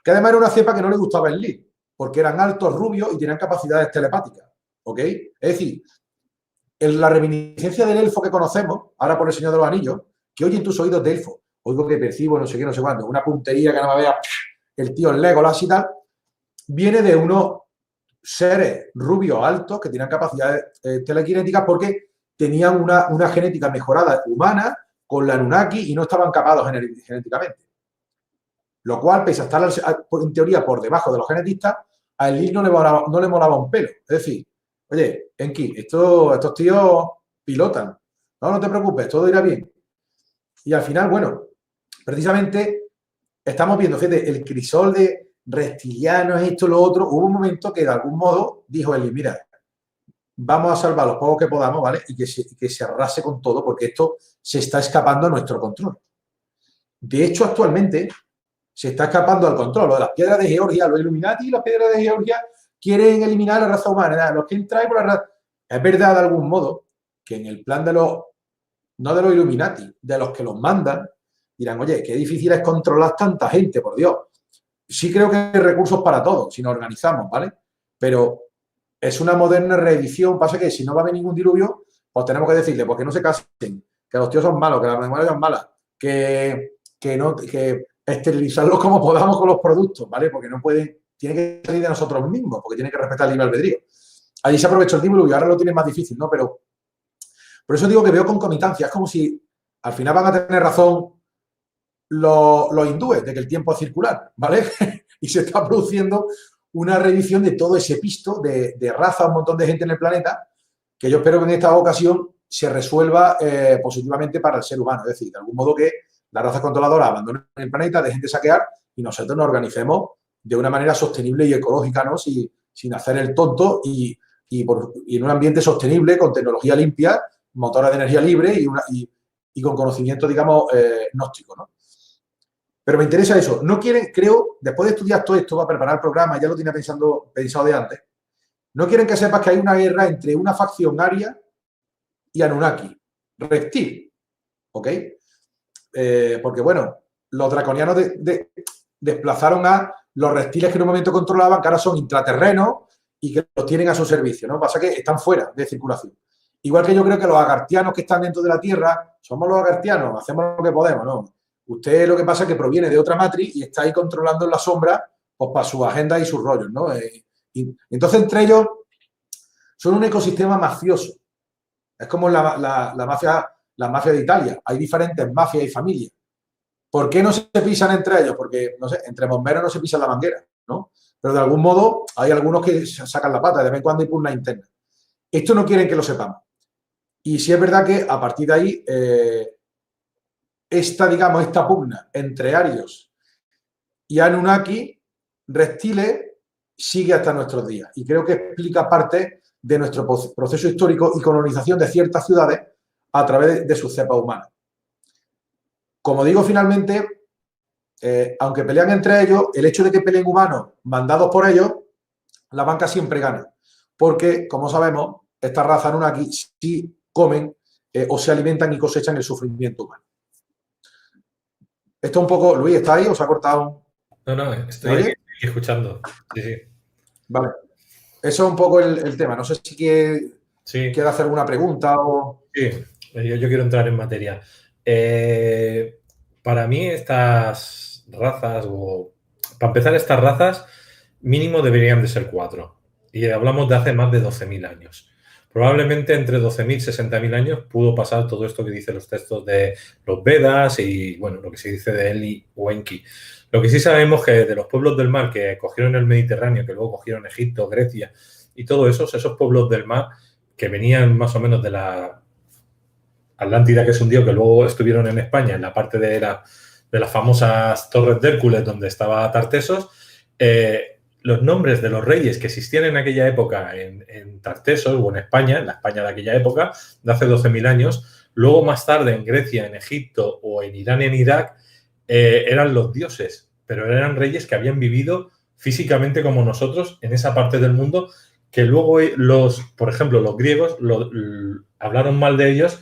que además era una cepa que no le gustaba el Lee, porque eran altos, rubios y tenían capacidades telepáticas. ¿Ok? Es decir, la reminiscencia del elfo que conocemos, ahora por el Señor de los Anillos, que oye en tus oídos de elfo, oigo que percibo, no sé qué, no sé cuándo, una puntería que no me vea el tío en Legolas y tal, viene de unos seres rubios altos que tenían capacidades telequinéticas porque tenían una genética mejorada humana con la Anunnaki y no estaban capados genéticamente. Lo cual, pese a estar en teoría por debajo de los genetistas, a Elil no le molaba un pelo. Es decir, oye, Enki, estos tíos pilotan. No te preocupes, todo irá bien. Y al final, bueno, precisamente estamos viendo, fíjate, el crisol de reptilianos, esto, lo otro. Hubo un momento que de algún modo dijo Elil, mira, vamos a salvar los pocos que podamos, ¿vale? Y que se arrase con todo porque esto se está escapando a nuestro control. De hecho, actualmente se está escapando al control. Lo de las piedras de Georgia, los Illuminati y las piedras de Georgia quieren eliminar a la raza humana. Los que traen por la raza... Es verdad, de algún modo, que en el plan de los... No de los Illuminati, de los que los mandan, dirán, oye, qué difícil es controlar tanta gente, por Dios. Sí creo que hay recursos para todos, si nos organizamos, ¿vale? Pero es una moderna reedición. Pasa que si no va a haber ningún diluvio, pues tenemos que decirle, pues que no se casen, que los tíos son malos, que las memorias son malas, que esterilizarlos como podamos con los productos, ¿vale? Porque no pueden, tiene que salir de nosotros mismos, porque tiene que respetar el libre albedrío. Allí se aprovechó el diluvio y ahora lo tienen más difícil, ¿no? Pero por eso digo que veo concomitancia. Es como si al final van a tener razón los hindúes de que el tiempo es circular, ¿vale? Y se está produciendo una revisión de todo ese pisto de raza, un montón de gente en el planeta, que yo espero que en esta ocasión se resuelva positivamente para el ser humano. Es decir, de algún modo que las razas controladoras abandonen el planeta, dejen de saquear y nosotros nos organicemos de una manera sostenible y ecológica, ¿no? Sin hacer el tonto y en un ambiente sostenible, con tecnología limpia, motores de energía libre y con conocimiento, digamos, gnóstico, ¿no? Pero me interesa eso. No quieren, creo, después de estudiar todo esto, para preparar el programa, ya lo tenía pensado de antes, no quieren que sepas que hay una guerra entre una facción aria y Anunnaki, reptil, ¿ok? Porque, bueno, los draconianos desplazaron a los reptiles que en un momento controlaban, que ahora son intraterrenos y que los tienen a su servicio, ¿no? Pasa que están fuera de circulación. Igual que yo creo que los agartianos que están dentro de la Tierra, somos los agartianos, hacemos lo que podemos, ¿no? Usted lo que pasa es que proviene de otra matriz y está ahí controlando en la sombra, pues para sus agendas y sus rollos, ¿no? Y entonces, entre ellos, son un ecosistema mafioso. Es como la mafia de Italia. Hay diferentes mafias y familias. ¿Por qué no se pisan entre ellos? Porque, no sé, entre bomberos no se pisan la manguera, ¿no? Pero de algún modo hay algunos que sacan la pata, de vez en cuando hay pugna interna. Esto no quieren que lo sepamos. Y sí es verdad que a partir de ahí, esta pugna entre arios y Anunnaki, reptiles, sigue hasta nuestros días. Y creo que explica parte de nuestro proceso histórico y colonización de ciertas ciudades a través de sus cepas humanas. Como digo, finalmente, aunque pelean entre ellos, el hecho de que peleen humanos mandados por ellos, la banca siempre gana. Porque, como sabemos, esta raza Anunnaki sí comen o se alimentan y cosechan el sufrimiento humano. Esto un poco, Luis, ¿está ahí o se ha cortado? No, estoy aquí escuchando. Sí, sí. Vale. Eso es un poco el tema. No sé si quiere hacer alguna pregunta o... Sí, yo quiero entrar en materia. Para mí estas razas, o para empezar estas razas, mínimo deberían de ser 4. Y hablamos de hace más de 12.000 años. Probablemente entre 12.000 y 60.000 años pudo pasar todo esto que dicen los textos de los Vedas y, bueno, lo que se dice de Enlil o Enki. Lo que sí sabemos que de los pueblos del mar que cogieron el Mediterráneo, que luego cogieron Egipto, Grecia y todos esos pueblos del mar que venían más o menos de la Atlántida que se hundió, que luego estuvieron en España, en la parte de las famosas Torres de Hércules, donde estaba Tartesos, los nombres de los reyes que existían en aquella época en Tartesos o en España, en la España de aquella época, de hace 12.000 años, luego más tarde en Grecia, en Egipto o en Irán y en Irak, eran los dioses, pero eran reyes que habían vivido físicamente como nosotros en esa parte del mundo, que luego por ejemplo, los griegos hablaron mal de ellos,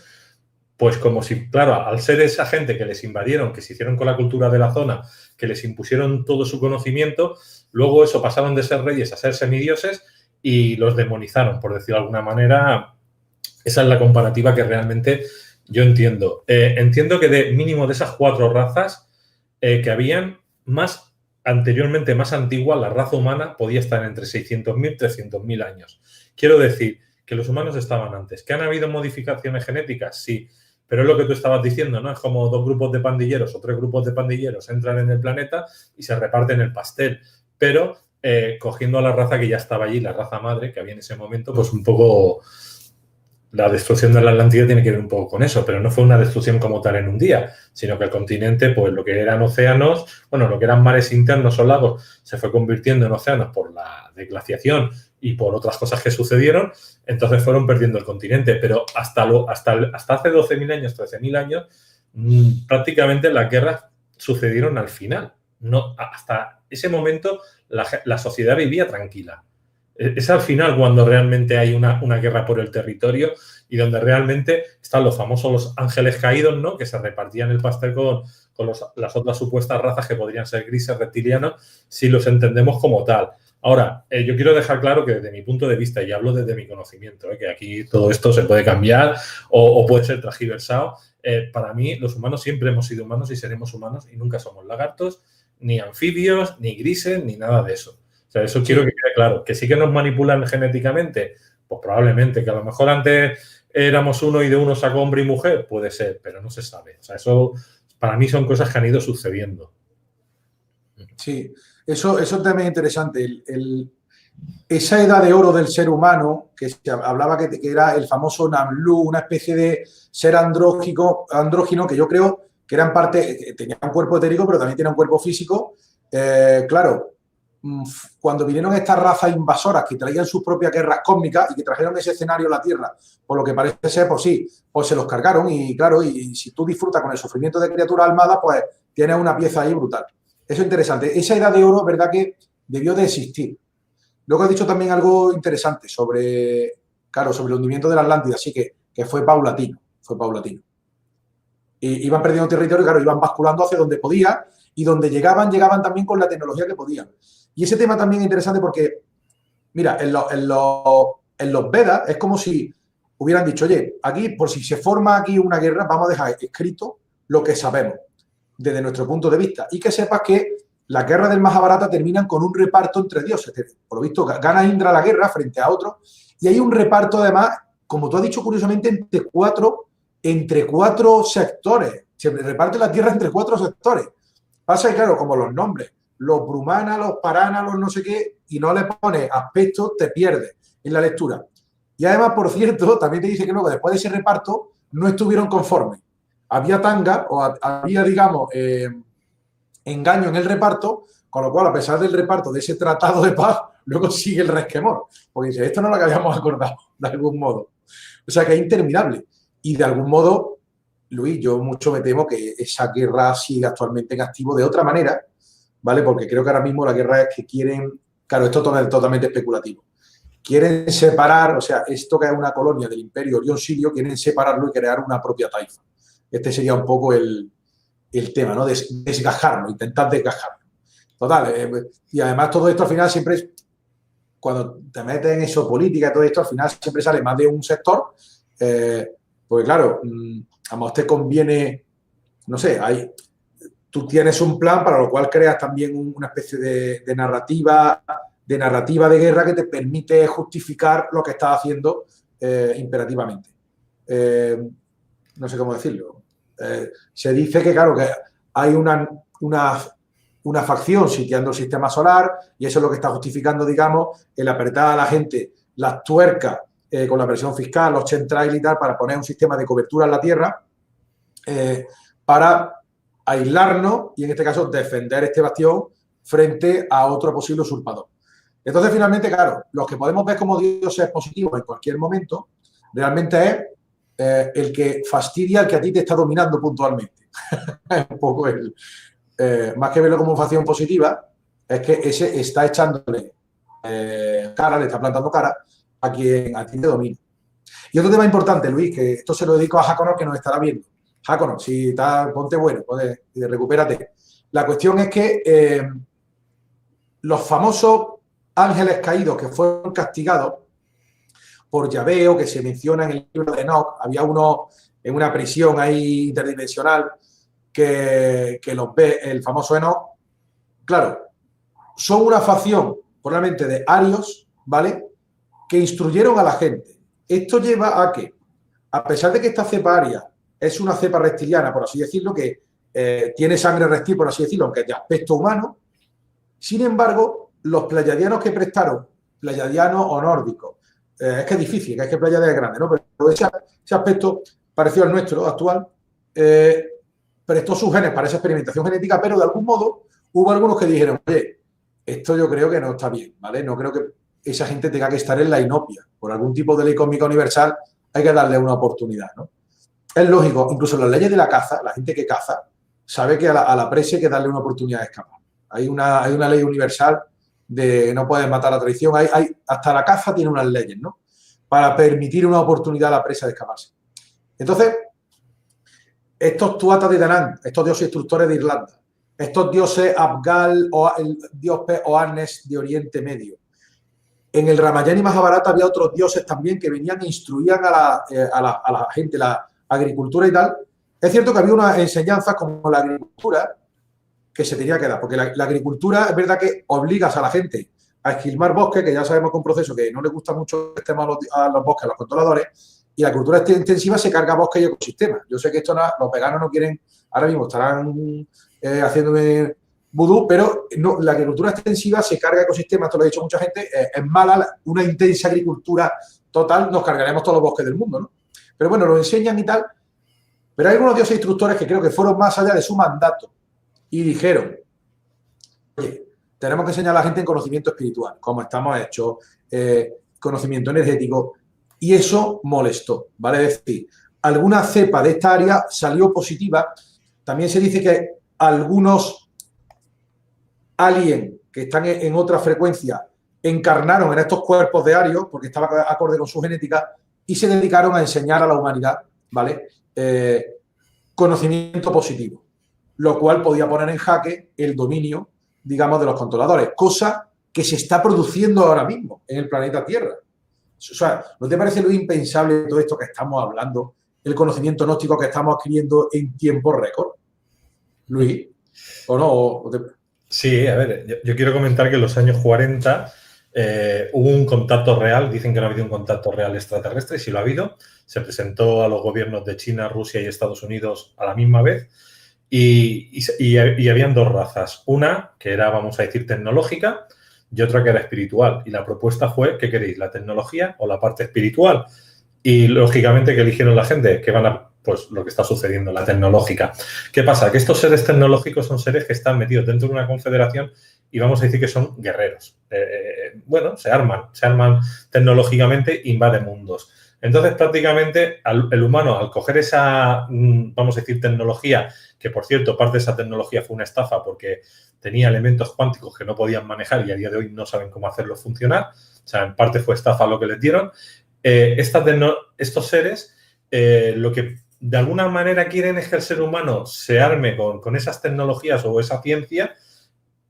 pues como si, claro, al ser esa gente que les invadieron, que se hicieron con la cultura de la zona, que les impusieron todo su conocimiento, luego eso pasaron de ser reyes a ser semidioses y los demonizaron, por decirlo de alguna manera. Esa es la comparativa que realmente yo entiendo. Entiendo que de mínimo de esas 4 razas que habían, más anteriormente, más antigua, la raza humana podía estar entre 600.000 y 300.000 años. Quiero decir que los humanos estaban antes. ¿Que han habido modificaciones genéticas? Sí. Pero es lo que tú estabas diciendo, ¿no? Es como 2 grupos de pandilleros o 3 grupos de pandilleros entran en el planeta y se reparten el pastel. Pero cogiendo a la raza que ya estaba allí, la raza madre que había en ese momento, pues un poco... La destrucción de la Atlántida tiene que ver un poco con eso, pero no fue una destrucción como tal en un día, sino que el continente, pues lo que eran océanos, bueno, lo que eran mares internos o lagos, se fue convirtiendo en océanos por la desglaciación y por otras cosas que sucedieron, entonces fueron perdiendo el continente. Pero hasta hace 12.000 años, 13.000 años, prácticamente las guerras sucedieron al final. No, hasta ese momento la sociedad vivía tranquila. Es al final cuando realmente hay una guerra por el territorio y donde realmente están los famosos los ángeles caídos, ¿no? Que se repartían el pastel con las otras supuestas razas que podrían ser grises, reptilianos, si los entendemos como tal. Ahora, yo quiero dejar claro que desde mi punto de vista, y hablo desde mi conocimiento, que aquí todo esto se puede cambiar o puede ser transgiversado, para mí los humanos siempre hemos sido humanos y seremos humanos y nunca somos lagartos, ni anfibios, ni grises, ni nada de eso. O sea, eso quiero que quede claro. ¿Que sí que nos manipulan genéticamente? Pues probablemente. ¿Que a lo mejor antes éramos uno y de uno sacó hombre y mujer? Puede ser, pero no se sabe. O sea, eso para mí son cosas que han ido sucediendo. Sí, eso también es interesante. Esa edad de oro del ser humano, que se hablaba que era el famoso Namlu, una especie de ser andrógino, que yo creo que era en parte, tenía un cuerpo etérico, pero también tenía un cuerpo físico. Claro, cuando vinieron estas razas invasoras que traían sus propias guerras cósmicas y que trajeron ese escenario a la Tierra, por lo que parece ser, pues sí, pues se los cargaron y claro, y si tú disfrutas con el sufrimiento de criaturas armadas, pues tienes una pieza ahí brutal. Eso es interesante. Esa edad de oro, verdad que debió de existir. Luego he dicho también algo interesante sobre el hundimiento de la Atlántida, así que fue paulatino, Y iban perdiendo territorio, claro, iban basculando hacia donde podían y donde llegaban también con la tecnología que podían. Y ese tema también es interesante porque, mira, en los Vedas es como si hubieran dicho, oye, aquí, por si se forma aquí una guerra, vamos a dejar escrito lo que sabemos desde nuestro punto de vista. Y que sepas que las guerras del Mahabharata terminan con un reparto entre dioses. Por lo visto, gana Indra la guerra frente a otro. Y hay un reparto, además, como tú has dicho curiosamente, entre cuatro sectores. Se reparte la tierra entre 4 sectores. Pasa que, claro, como los nombres, los Brumana, los Parana, los no sé qué, y no le pones aspectos, te pierdes en la lectura. Y además, por cierto, también te dice que luego, después de ese reparto, no estuvieron conformes. Había tanga o había, digamos, engaño en el reparto, con lo cual, a pesar del reparto de ese tratado de paz, luego sigue el resquemor. Porque dice, esto no es lo que habíamos acordado, de algún modo. O sea, que es interminable. Y de algún modo, Luis, yo mucho me temo que esa guerra sigue actualmente en activo de otra manera, ¿vale? Porque creo que ahora mismo la guerra es que quieren, claro, esto es totalmente especulativo, quieren separar, o sea, esto que es una colonia del Imperio Orión Sirio, quieren separarlo y crear una propia taifa. Este sería un poco el tema, ¿no? Desgajarlo, intentar desgajarlo. Total, y además todo esto al final siempre es, cuando te metes en eso, política y todo esto, al final siempre sale más de un sector, porque claro, a lo mejor te conviene, no sé, tú tienes un plan para lo cual creas también una especie de narrativa de guerra que te permite justificar lo que estás haciendo imperativamente. No sé cómo decirlo. Se dice que, claro, que hay una facción sitiando el sistema solar y eso es lo que está justificando, digamos, el apretar a la gente las tuercas con la presión fiscal, los chemtrails y tal, para poner un sistema de cobertura en la Tierra para aislarnos y, en este caso, defender este bastión frente a otro posible usurpador. Entonces, finalmente, claro, los que podemos ver como dioses positivos en cualquier momento, realmente es el que fastidia al que a ti te está dominando puntualmente. Es un poco más que verlo como facción positiva, es que ese está echándole cara, le está plantando cara a quien a ti te domina. Y otro tema importante, Luis, que esto se lo dedico a Hakonor, que nos estará viendo. Hakonor, si estás, ponte bueno, recupérate. La cuestión es que los famosos ángeles caídos que fueron castigados por Yahvé, o que se menciona en el libro de Enoch, había uno en una prisión ahí interdimensional que los ve el famoso Enoch. Claro, son una facción probablemente de arios, ¿vale?, que instruyeron a la gente. Esto lleva a que, a pesar de que esta cepa aria es una cepa reptiliana, por así decirlo, que tiene sangre reptil, por así decirlo, aunque de aspecto humano, sin embargo, los pleiadianos que prestaron, pleiadianos o nórdicos, es que es difícil, que es que Pleiades es grande, ¿no? Pero ese aspecto parecido al nuestro actual, prestó sus genes para esa experimentación genética, pero de algún modo hubo algunos que dijeron, oye, esto yo creo que no está bien, ¿vale? No creo que esa gente tenga que estar en la inopia. Por algún tipo de ley cósmica universal hay que darle una oportunidad, ¿no? Es lógico, incluso en las leyes de la caza, la gente que caza sabe que a la presa hay que darle una oportunidad de escapar. Hay una ley universal de no puedes matar a traición. Hasta la caza tiene unas leyes, ¿no?, para permitir una oportunidad a la presa de escaparse. Entonces, estos tuatas de Danann, estos dioses instructores de Irlanda, estos dioses Abgal o el dios Oannes de Oriente Medio, en el Ramayana y Mahabharata había otros dioses también que venían e instruían a la gente, la agricultura y tal. Es cierto que había unas enseñanzas como la agricultura que se tenía que dar, porque la agricultura es verdad que obligas a la gente a esquilmar bosques, que ya sabemos que es un proceso que no le gusta mucho el tema a los bosques, a los controladores, y la agricultura intensiva se carga bosques y ecosistemas. Yo sé que esto los veganos no quieren, ahora mismo estarán haciéndome vudú, pero no, la agricultura extensiva se carga ecosistemas, esto lo ha dicho mucha gente, es mala, una intensa agricultura total, nos cargaremos todos los bosques del mundo, ¿no? Pero bueno, lo enseñan y tal, pero hay algunos dioses instructores que creo que fueron más allá de su mandato y dijeron, oye, tenemos que enseñar a la gente en conocimiento espiritual, cómo estamos hechos, conocimiento energético, y eso molestó, ¿vale? Es decir, alguna cepa de esta área salió positiva. También se dice que algunos aliens que están en otra frecuencia encarnaron en estos cuerpos de arios, porque estaba acorde con su genética, y se dedicaron a enseñar a la humanidad, ¿vale?, conocimiento positivo, lo cual podía poner en jaque el dominio, digamos, de los controladores, cosa que se está produciendo ahora mismo en el planeta Tierra. O sea, ¿no te parece lo impensable todo esto que estamos hablando, el conocimiento gnóstico que estamos adquiriendo en tiempo récord, Luis? ¿O no? Sí, a ver, yo quiero comentar que en los años 40 hubo un contacto real, dicen que no ha habido un contacto real extraterrestre, y sí lo ha habido. Se presentó a los gobiernos de China, Rusia y Estados Unidos a la misma vez y habían dos razas. Una, que era, vamos a decir, tecnológica, y otra que era espiritual. Y la propuesta fue, ¿qué queréis? ¿La tecnología o la parte espiritual? Y lógicamente, ¿qué eligieron la gente? Que van a, pues lo que está sucediendo, la tecnológica. ¿Qué pasa? Que estos seres tecnológicos son seres que están metidos dentro de una confederación y vamos a decir que son guerreros. Bueno, se arman tecnológicamente, invaden mundos. Entonces, prácticamente, el humano, al coger esa, vamos a decir, tecnología, que por cierto, parte de esa tecnología fue una estafa porque tenía elementos cuánticos que no podían manejar y a día de hoy no saben cómo hacerlos funcionar. O sea, en parte fue estafa lo que les dieron. Estos seres, lo que de alguna manera quieren es que el ser humano se arme con esas tecnologías o esa ciencia,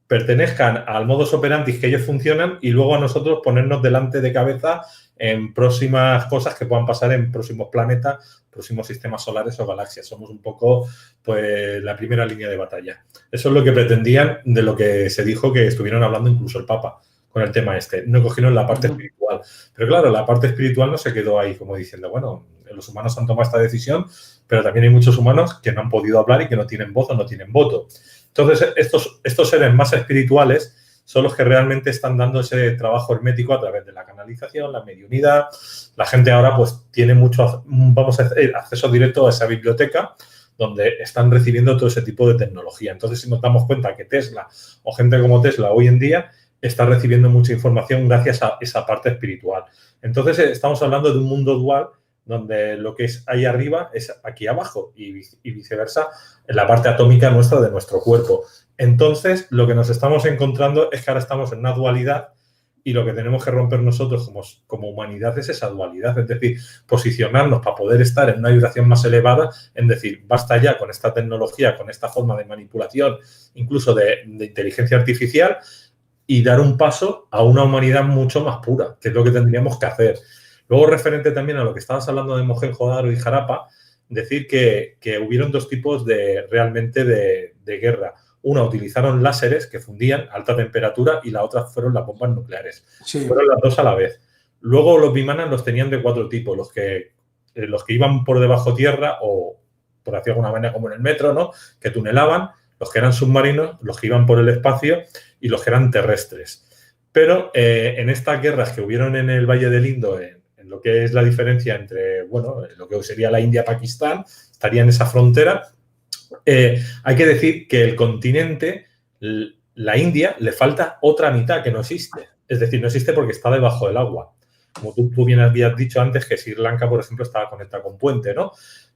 pertenezcan al modus operandi que ellos funcionan y luego a nosotros ponernos delante de cabeza en próximas cosas que puedan pasar en próximos planetas, próximos sistemas solares o galaxias. Somos un poco, pues, la primera línea de batalla. Eso es lo que pretendían, de lo que se dijo que estuvieron hablando incluso el Papa con el tema este. No cogieron la parte espiritual. Pero claro, la parte espiritual no se quedó ahí como diciendo, bueno, los humanos han tomado esta decisión, pero también hay muchos humanos que no han podido hablar y que no tienen voz o no tienen voto. Entonces, estos seres más espirituales son los que realmente están dando ese trabajo hermético a través de la canalización, la mediunidad. La gente ahora pues tiene mucho, vamos a decir, acceso directo a esa biblioteca donde están recibiendo todo ese tipo de tecnología. Entonces, si nos damos cuenta que Tesla o gente como Tesla hoy en día está recibiendo mucha información gracias a esa parte espiritual. Entonces, estamos hablando de un mundo dual donde lo que es ahí arriba es aquí abajo y viceversa en la parte atómica nuestra de nuestro cuerpo. Entonces, lo que nos estamos encontrando es que ahora estamos en una dualidad y lo que tenemos que romper nosotros como humanidad es esa dualidad, es decir, posicionarnos para poder estar en una vibración más elevada, en decir, basta ya con esta tecnología, con esta forma de manipulación, incluso de inteligencia artificial, y dar un paso a una humanidad mucho más pura, que es lo que tendríamos que hacer. Luego, referente también a lo que estabas hablando de Mohenjo-Daro y Jarapa, decir que hubieron dos tipos realmente de guerra. Una, utilizaron láseres que fundían a alta temperatura y la otra fueron las bombas nucleares. Sí. Fueron las dos a la vez. Luego, los bimanas los tenían de cuatro tipos. Los que iban por debajo tierra o, por decir de alguna manera, como en el metro, ¿no? Que tunelaban, los que eran submarinos, los que iban por el espacio y los que eran terrestres. Pero en estas guerras que hubieron en el Valle del Indo, en lo que es la diferencia entre, bueno, lo que sería la India-Pakistán, estaría en esa frontera. Hay que decir que el continente, la India, le falta otra mitad que no existe. Es decir, no existe porque está debajo del agua. Como tú bien habías dicho antes, que Sri Lanka, por ejemplo, estaba conectada con puente, ¿no?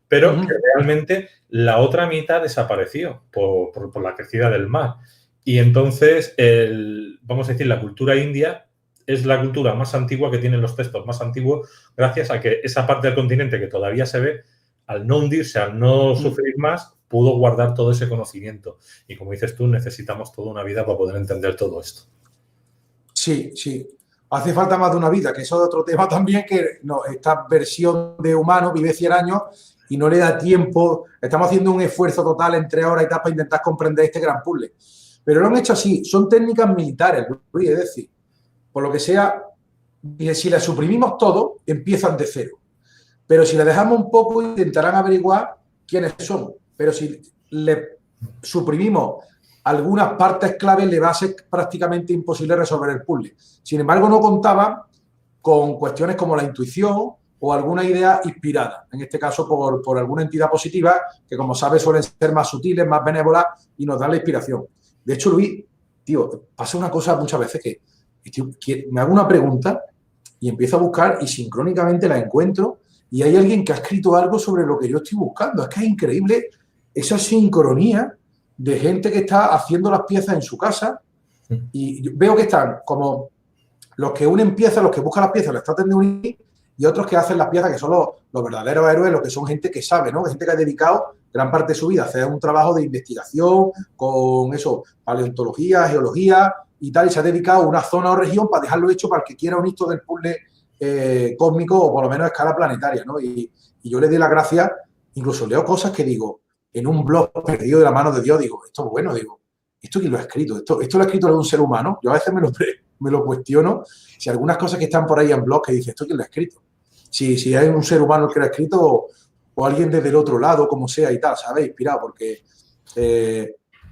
Pero que realmente la otra mitad desapareció por la crecida del mar. Y entonces, vamos a decir, la cultura india es la cultura más antigua que tienen los textos más antiguos, gracias a que esa parte del continente que todavía se ve, al no hundirse, al no sufrir más, pudo guardar todo ese conocimiento. Y como dices tú, necesitamos toda una vida para poder entender todo esto. Sí, sí. Hace falta más de una vida, que eso es otro tema también, que no, esta versión de humano vive 100 años y no le da tiempo. Estamos haciendo un esfuerzo total entre ahora y tal para intentar comprender este gran puzzle. Pero lo han hecho así. Son técnicas militares, Luis, es decir, por lo que sea, si las suprimimos todo, empiezan de cero. Pero si las dejamos un poco, intentarán averiguar quiénes son. Pero si le suprimimos algunas partes claves, le va a ser prácticamente imposible resolver el puzzle. Sin embargo, no contaban con cuestiones como la intuición o alguna idea inspirada, en este caso por alguna entidad positiva, que como sabes suelen ser más sutiles, más benévolas y nos dan la inspiración. De hecho, Luis, tío, pasa una cosa muchas veces que me hago una pregunta y empiezo a buscar y sincrónicamente la encuentro y hay alguien que ha escrito algo sobre lo que yo estoy buscando. Es que es increíble esa sincronía de gente que está haciendo las piezas en su casa y veo que están como los que unen piezas, los que buscan las piezas, las tratan de unir y otros que hacen las piezas, que son los verdaderos héroes, los que son gente que sabe, ¿no? Gente que ha dedicado gran parte de su vida a hacer un trabajo de investigación con eso, paleontología, geología y tal, y se ha dedicado a una zona o región para dejarlo hecho para el que quiera un hito del puzzle cósmico o por lo menos a escala planetaria, ¿no? Y yo le doy las gracias, incluso leo cosas que digo, en un blog perdido de la mano de Dios, digo, esto es bueno, digo, ¿esto quién lo ha escrito? ¿Esto lo ha escrito algún ser humano? Yo a veces me lo cuestiono, si algunas cosas que están por ahí en blog que dice, ¿esto quién lo ha escrito? Si hay un ser humano que lo ha escrito o alguien desde el otro lado, como sea y tal, ¿sabes? Inspirado, porque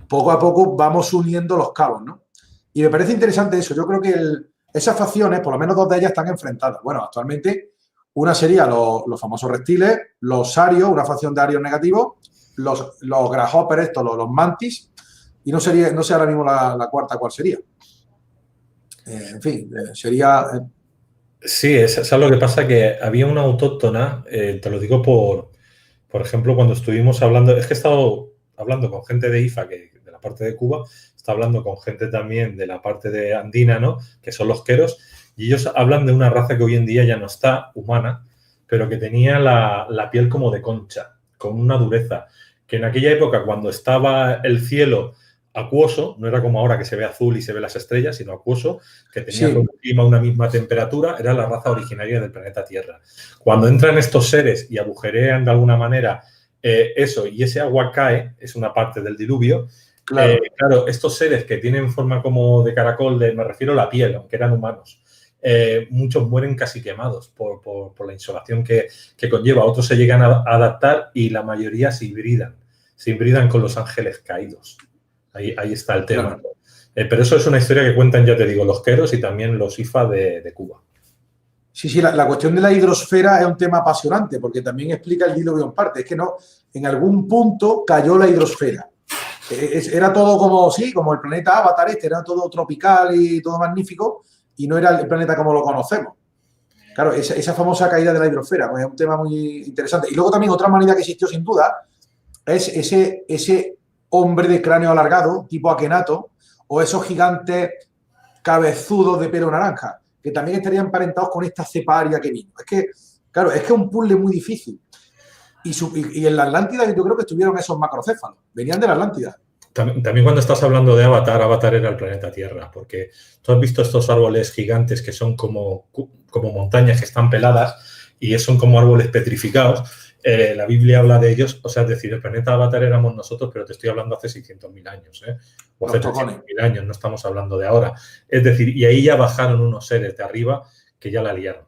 poco a poco vamos uniendo los cabos, ¿no? Y me parece interesante eso. Yo creo que esas facciones, por lo menos dos de ellas, están enfrentadas. Bueno, actualmente una sería los famosos reptiles, los sarios, una facción de arios negativos, los grasshoppers, estos, los mantis, y no sé ahora mismo la cuarta cuál sería. En fin, sería... Sí, es lo que pasa, que había una autóctona, te lo digo por ejemplo, cuando estuvimos hablando, es que he estado hablando con gente de IFA, de la parte de Cuba, está hablando con gente también de la parte de andina, ¿no? Que son los queros, y ellos hablan de una raza que hoy en día ya no está, humana, pero que tenía la piel como de concha, con una dureza, que en aquella época, cuando estaba el cielo acuoso, no era como ahora que se ve azul y se ve las estrellas, sino acuoso, que tenía Sí. todo el clima una misma temperatura, era la raza originaria del planeta Tierra. Cuando entran estos seres y agujerean de alguna manera eso, y ese agua cae, es una parte del diluvio, Claro. claro, estos seres que tienen forma como de caracol, me refiero a la piel, aunque eran humanos, muchos mueren casi quemados por la insolación que conlleva. Otros se llegan a adaptar y la mayoría se hibridan con los ángeles caídos. Ahí está el tema. Claro. Pero eso es una historia que cuentan, ya te digo, los queros y también los IFA de Cuba. Sí, la cuestión de la hidrosfera es un tema apasionante porque también explica el diluvio en parte. Es que no, en algún punto cayó la hidrosfera. Era todo como el planeta Avatar era todo tropical y todo magnífico y no era el planeta como lo conocemos. Claro, esa famosa caída de la hidrosfera pues, es un tema muy interesante. Y luego también otra manera que existió sin duda es ese hombre de cráneo alargado, tipo Akenato, o esos gigantes cabezudos de pelo naranja, que también estarían emparentados con esta ceparia que vino. Claro, es un puzzle muy difícil. Y en la Atlántida yo creo que estuvieron esos macrocéfalos, venían de la Atlántida. También cuando estás hablando de Avatar era el planeta Tierra, porque tú has visto estos árboles gigantes que son como montañas que están peladas y son como árboles petrificados. La Biblia habla de ellos, o sea, es decir, el planeta Avatar éramos nosotros, pero te estoy hablando hace 600.000 años, o hace 300.000 años, no estamos hablando de ahora. Es decir, y ahí ya bajaron unos seres de arriba que ya la liaron.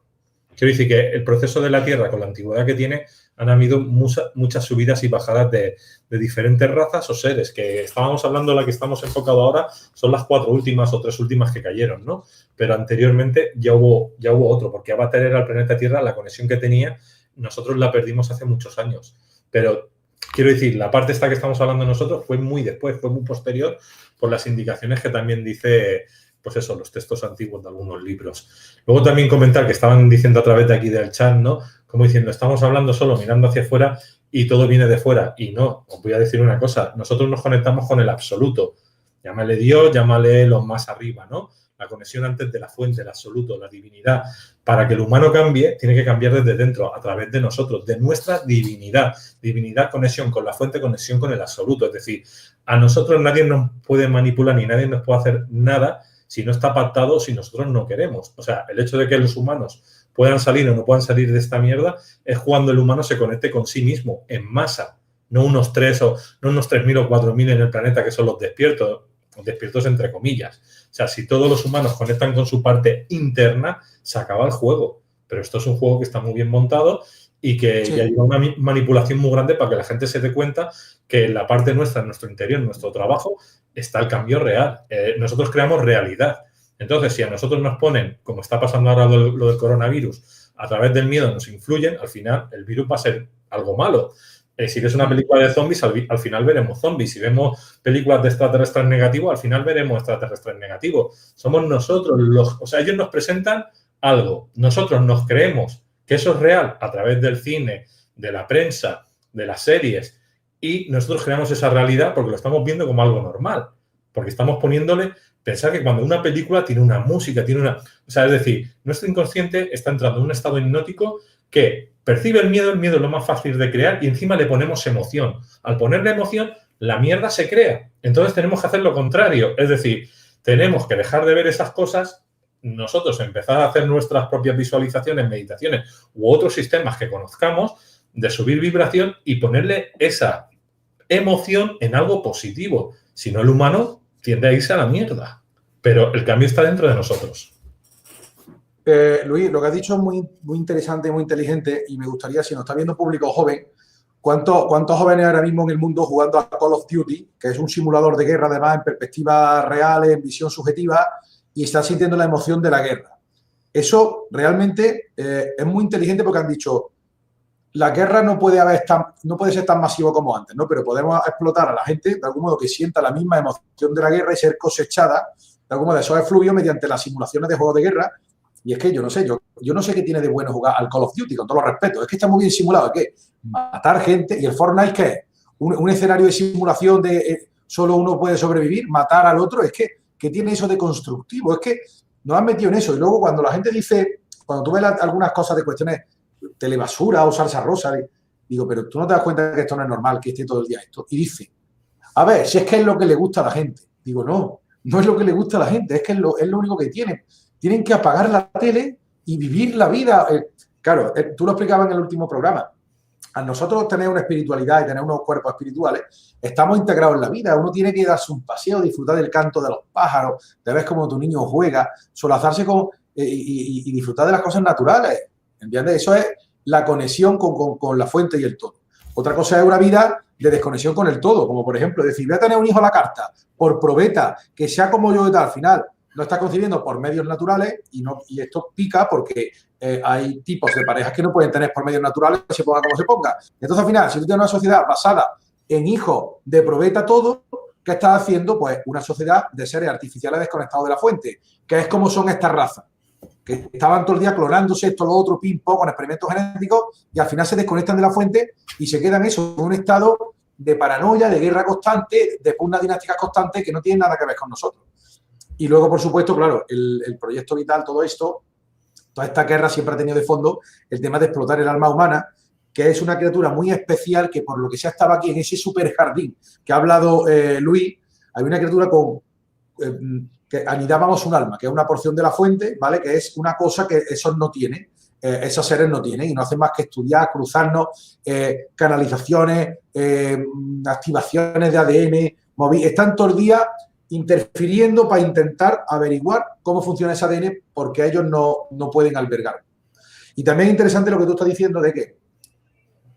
Quiero decir que el proceso de la Tierra, con la antigüedad que tiene, han habido muchas subidas y bajadas de diferentes razas o seres, que estábamos hablando de la que estamos enfocado ahora, son las 4 últimas o 3 últimas que cayeron, ¿no? Pero anteriormente ya hubo otro, porque Avatar era el planeta Tierra, la conexión que tenía, nosotros la perdimos hace muchos años. Pero quiero decir, la parte esta que estamos hablando nosotros fue muy después, fue muy posterior, por las indicaciones que también dice, pues eso, los textos antiguos de algunos libros. Luego también comentar que estaban diciendo a través de aquí del chat, ¿no? Como diciendo, estamos hablando solo mirando hacia afuera y todo viene de fuera. Y no, os voy a decir una cosa, nosotros nos conectamos con el absoluto. Llámale Dios, llámale los más arriba, ¿no? La conexión antes de la fuente, el absoluto, la divinidad. Para que el humano cambie, tiene que cambiar desde dentro, a través de nosotros, de nuestra divinidad. Divinidad, conexión con la fuente, conexión con el absoluto. Es decir, a nosotros nadie nos puede manipular ni nadie nos puede hacer nada si no está pactado, si nosotros no queremos. O sea, el hecho de que los humanos puedan salir o no puedan salir de esta mierda es cuando el humano se conecte con sí mismo, en masa. No unos 3.000 o 4.000 en el planeta que son los despiertos entre comillas. O sea, si todos los humanos conectan con su parte interna, se acaba el juego. Pero esto es un juego que está muy bien montado y que ya lleva una manipulación muy grande para que la gente se dé cuenta que en la parte nuestra, en nuestro interior, en nuestro trabajo, está el cambio real. Nosotros creamos realidad. Entonces, si a nosotros nos ponen, como está pasando ahora lo del coronavirus, a través del miedo nos influyen, al final el virus va a ser algo malo. Si ves una película de zombies, al final veremos zombies. Si vemos películas de extraterrestres negativos, al final veremos extraterrestres negativos. Somos nosotros o sea, ellos nos presentan algo. Nosotros nos creemos que eso es real a través del cine, de la prensa, de las series, y nosotros creamos esa realidad porque lo estamos viendo como algo normal. Porque estamos poniéndole, pensar que cuando una película tiene una música, o sea, es decir, nuestro inconsciente está entrando en un estado hipnótico que percibe el miedo es lo más fácil de crear y encima le ponemos emoción. Al ponerle emoción, la mierda se crea. Entonces tenemos que hacer lo contrario. Es decir, tenemos que dejar de ver esas cosas, nosotros empezar a hacer nuestras propias visualizaciones, meditaciones u otros sistemas que conozcamos, de subir vibración y ponerle esa emoción en algo positivo. Si no, el humano tiende a irse a la mierda. Pero el cambio está dentro de nosotros. Luis, lo que has dicho es muy, muy interesante, muy inteligente y me gustaría, si nos está viendo público joven, ¿Cuántos jóvenes ahora mismo en el mundo jugando a Call of Duty, que es un simulador de guerra, además, en perspectiva real, en visión subjetiva, y están sintiendo la emoción de la guerra? Eso realmente es muy inteligente porque han dicho, la guerra no puede ser tan masivo como antes, ¿no? Pero podemos explotar a la gente de algún modo que sienta la misma emoción de la guerra y ser cosechada de algún modo de esos efluvios mediante las simulaciones de juegos de guerra. Y es que yo no sé qué tiene de bueno jugar al Call of Duty, con todos los respetos. Es que está muy bien simulado. ¿Qué? Matar gente. ¿Y el Fortnite qué es? Un escenario de simulación de solo uno puede sobrevivir, matar al otro. Es que, ¿qué tiene eso de constructivo? Es que nos han metido en eso. Y luego cuando la gente dice, cuando tú ves algunas cosas de cuestiones telebasura o salsa rosa, digo, pero tú no te das cuenta que esto no es normal, que esté todo el día esto. Y dice, a ver, si es que es lo que le gusta a la gente. Digo, no es lo que le gusta a la gente, es que es lo único que tienen. Tienen que apagar la tele y vivir la vida. Claro, tú lo explicabas en el último programa. A nosotros tener una espiritualidad y tener unos cuerpos espirituales, estamos integrados en la vida. Uno tiene que darse un paseo, disfrutar del canto de los pájaros, de ver cómo tu niño juega, solazarse y disfrutar de las cosas naturales. ¿Entiendes? Eso es la conexión con la fuente y el todo. Otra cosa es una vida de desconexión con el todo, como por ejemplo decir, voy a tener un hijo a la carta, por probeta, que sea como yo y tal. Al final, no está concibiendo por medios naturales y esto pica porque hay tipos de parejas que no pueden tener por medios naturales, se ponga como se ponga. Entonces, al final, si tú tienes una sociedad basada en hijos de probeta todo, ¿qué estás haciendo? Pues una sociedad de seres artificiales desconectados de la fuente, que es como son estas razas, que estaban todo el día clonándose esto, lo otro, pim, pom, con experimentos genéticos, y al final se desconectan de la fuente y se quedan eso, en un estado de paranoia, de guerra constante, de pugnas dinásticas constantes que no tienen nada que ver con nosotros. Y luego, por supuesto, claro, el proyecto vital, todo esto, toda esta guerra siempre ha tenido de fondo el tema de explotar el alma humana, que es una criatura muy especial que por lo que sea estaba aquí en ese super jardín que ha hablado Luis, hay una criatura que anidábamos un alma, que es una porción de la fuente, ¿vale? Que es una cosa que esos no tienen, esos seres no tienen y no hacen más que estudiar, cruzarnos, canalizaciones, activaciones de ADN, están todo el día interfiriendo para intentar averiguar cómo funciona ese ADN porque ellos no pueden albergar. Y también es interesante lo que tú estás diciendo de que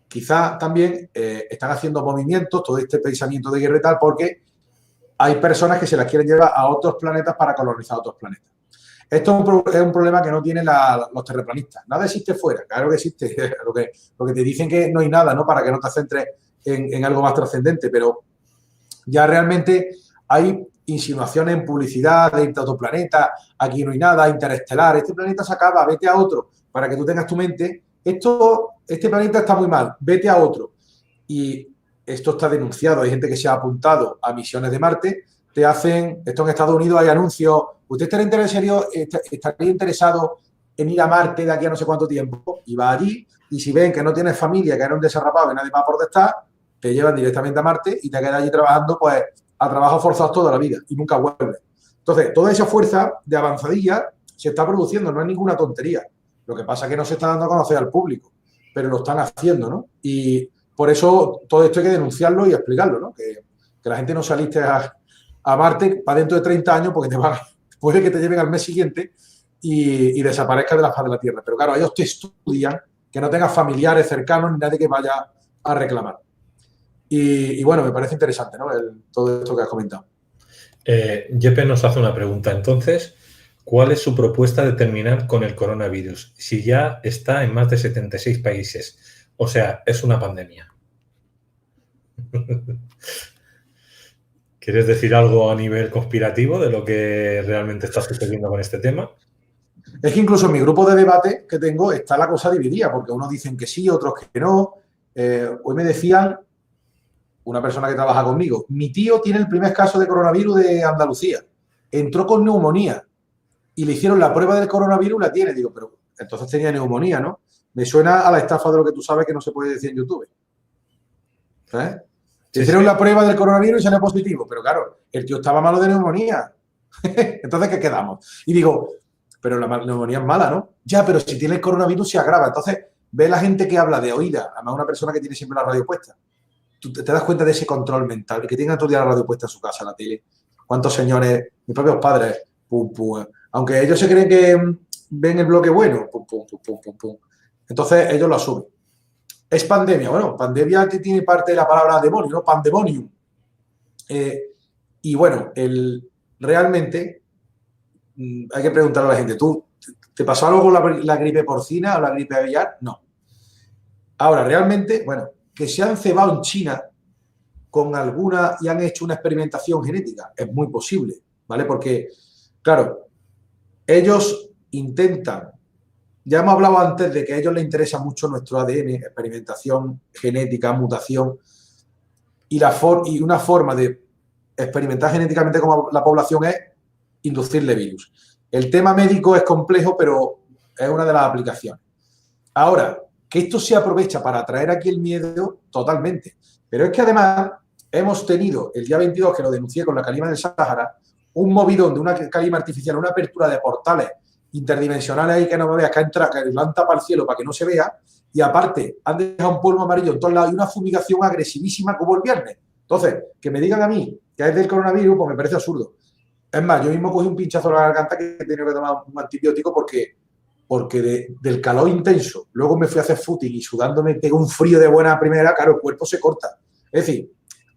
quizá también están haciendo movimientos, todo este pensamiento de guerra y tal, porque hay personas que se las quieren llevar a otros planetas para colonizar otros planetas. Esto es un problema que no tienen los terraplanistas. Nada existe fuera, claro que existe. Lo que te dicen que no hay nada, ¿no? Para que no te centres en algo más trascendente, pero ya realmente hay insinuaciones en publicidad de irte a otro planeta, aquí no hay nada, interestelar, este planeta se acaba, vete a otro, para que tú tengas tu mente, este planeta está muy mal, vete a otro. Y esto está denunciado, hay gente que se ha apuntado a misiones de Marte, esto en Estados Unidos hay anuncios, ¿usted estaría interesado en ir a Marte de aquí a no sé cuánto tiempo? Y va allí, y si ven que no tienes familia, que eres un desarrapado y nadie va a protestar, te llevan directamente a Marte y te quedas allí trabajando, pues, a trabajo forzados toda la vida y nunca vuelves. Entonces, toda esa fuerza de avanzadilla se está produciendo, no es ninguna tontería. Lo que pasa es que no se está dando a conocer al público, pero lo están haciendo, ¿no? Y por eso todo esto hay que denunciarlo y explicarlo, ¿no? Que la gente no se aliste a Marte para dentro de 30 años porque puede que te lleven al mes siguiente y desaparezcas de la faz de la Tierra. Pero claro, ellos te estudian que no tengas familiares cercanos ni nadie que vaya a reclamar. Y bueno, me parece interesante, ¿no? Todo esto que has comentado. Jeppe nos hace una pregunta. Entonces, ¿cuál es su propuesta de terminar con el coronavirus? Si ya está en más de 76 países. O sea, es una pandemia. ¿Quieres decir algo a nivel conspirativo de lo que realmente está sucediendo con este tema? Es que incluso en mi grupo de debate que tengo está la cosa dividida, porque unos dicen que sí, otros que no. Hoy me decían una persona que trabaja conmigo, mi tío tiene el primer caso de coronavirus de Andalucía, entró con neumonía y le hicieron la prueba del coronavirus y la tiene. Digo, pero entonces tenía neumonía, ¿no? Me suena a la estafa de lo que tú sabes que no se puede decir en YouTube. ¿Sabes? Le hicieron la prueba del coronavirus y salió positivo, pero claro, el tío estaba malo de neumonía. Entonces, ¿qué quedamos? Y digo, pero la neumonía es mala, ¿no? Ya, pero si tiene el coronavirus se agrava. Entonces, ve la gente que habla de oída, además una persona que tiene siempre la radio puesta. Tú te das cuenta de ese control mental, que tengan todo el día la radio puesta en su casa, la tele. ¿Cuántos señores, mis propios padres, pum, pum, aunque ellos se creen que ven el bloque bueno, pum, pum, pum, pum, pum, pum. Entonces ellos lo asumen. Es pandemia. Bueno, pandemia tiene parte de la palabra demonio, ¿no? Pandemonium. Y bueno, realmente hay que preguntarle a la gente, ¿tú te pasó algo con la gripe porcina o la gripe aviar? No. Ahora, realmente, bueno, que se han cebado en China con alguna y han hecho una experimentación genética, es muy posible, ¿vale? Porque, claro, ellos intentan, ya hemos hablado antes de que a ellos les interesa mucho nuestro ADN, experimentación genética, mutación, y una forma de experimentar genéticamente con la población es inducirle virus. El tema médico es complejo, pero es una de las aplicaciones. Ahora, que esto se aprovecha para atraer aquí el miedo, totalmente. Pero es que además hemos tenido el día 22, que lo denuncié con la calima del Sáhara, un movidón de una calima artificial, una apertura de portales interdimensionales ahí que no me veas, que entra, que lo han tapado al cielo para que no se vea, y aparte han dejado un polvo amarillo en todos lados y una fumigación agresivísima como el viernes. Entonces, que me digan a mí que es del coronavirus, pues me parece absurdo. Es más, yo mismo cogí un pinchazo en la garganta que he tenido que tomar un antibiótico porque del calor intenso, luego me fui a hacer footing y sudando me pegó un frío de buena primera, claro, el cuerpo se corta. Es decir,